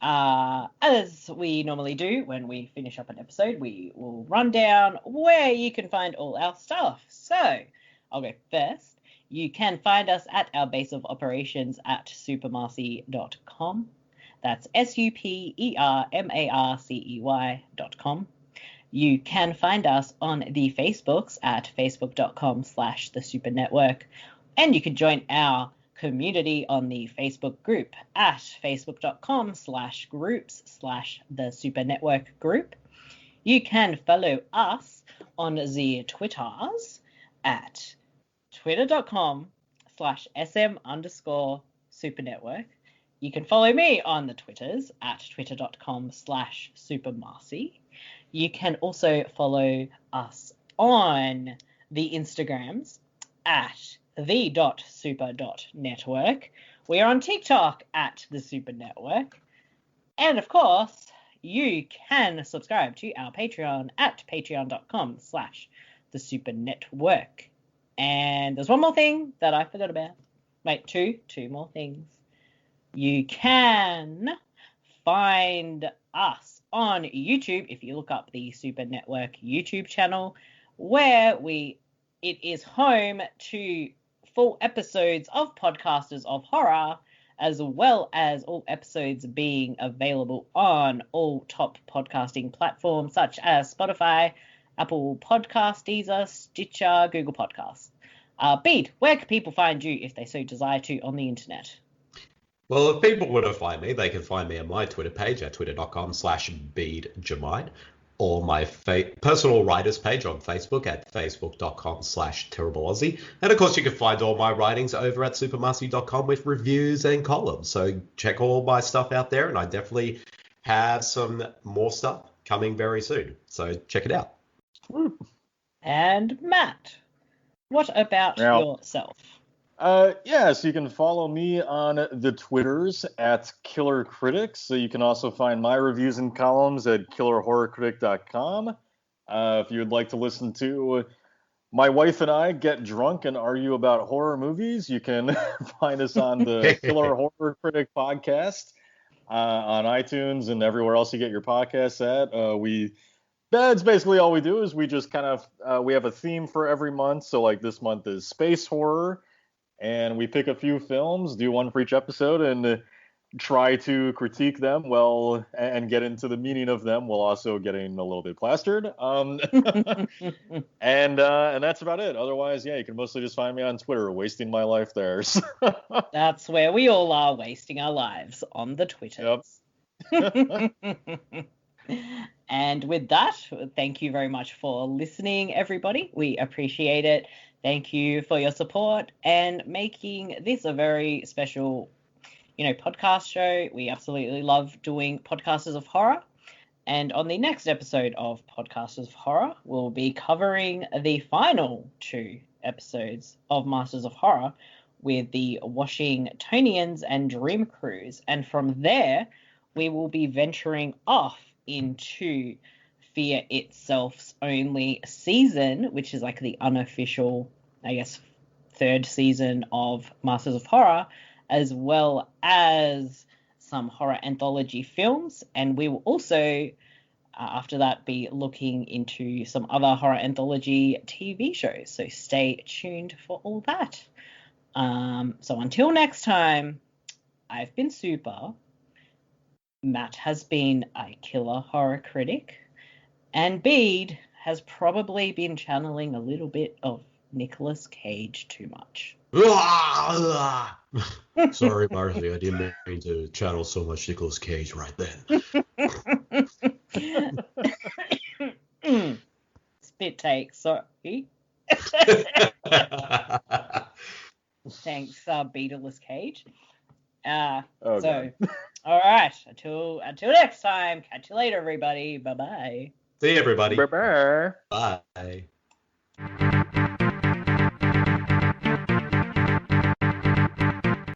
As we normally do when we finish up an episode, we will run down where you can find all our stuff. So I'll go first. You can find us at our base of operations at supermarcey.com. That's supermarcey.com. You can find us on the Facebooks at facebook.com/thesupernetwork. And you can join our community on the Facebook group at facebook.com/groups/the supernetwork group. You can follow us on the Twitters at twitter.com/sm_supernetwork. You can follow me on the Twitters at twitter.com/supermarcey. You can also follow us on the Instagrams at the.super.network. We are on TikTok at the Super Network. And of course, you can subscribe to our Patreon at patreon.com/the Super Network. And there's one more thing that I forgot about. Wait, two more things. You can find us on YouTube if you look up the Super Network YouTube channel, where it is home to full episodes of Podcasters of Horror, as well as all episodes being available on all top podcasting platforms such as Spotify, Apple Podcasts, Deezer, Stitcher, Google Podcasts. Bede, where can people find you if they so desire to on the internet? Well, if people want to find me, they can find me on my Twitter page at twitter.com/BedeJermyn, or my personal writers page on Facebook at facebook.com/TerribleAussie. And of course, you can find all my writings over at supermarcey.com with reviews and columns. So check all my stuff out there, and I definitely have some more stuff coming very soon. So check it out. And Matt, what about yourself? So you can follow me on the Twitters at Killer Critic. So you can also find my reviews and columns at killerhorrorcritic.com. If you would like to listen to my wife and I get drunk and argue about horror movies, you can find us on the Killer Horror Critic podcast on iTunes and everywhere else you get your podcasts at. That's basically all we do is we just kind of, we have a theme for every month. So like this month is space horror. And we pick a few films, do one for each episode, and try to critique them and get into the meaning of them while also getting a little bit plastered. And that's about it. Otherwise, you can mostly just find me on Twitter, wasting my life there. That's where we all are wasting our lives, on the Twitters. Yep. And with that, thank you very much for listening, everybody. We appreciate it. Thank you for your support and making this a very special, podcast show. We absolutely love doing Podcasters of Horror. And on the next episode of Podcasters of Horror, we'll be covering the final 2 episodes of Masters of Horror with the Washingtonians and Dream Cruise. And from there, we will be venturing off into Fear Itself's only season, which is like the unofficial, 3rd season of Masters of Horror, as well as some horror anthology films. And we will also, after that, be looking into some other horror anthology TV shows. So stay tuned for all that. So until next time, I've been Super. Matt has been a Killer Horror Critic. And Bede has probably been channeling a little bit of Nicolas Cage too much. Sorry, Marcey, I didn't mean to channel so much Nicolas Cage right then. Spit take, sorry. Thanks, Bedeless Cage. All right. Until next time. Catch you later, everybody. Bye-bye. See you, everybody. Bye-bye. Bye.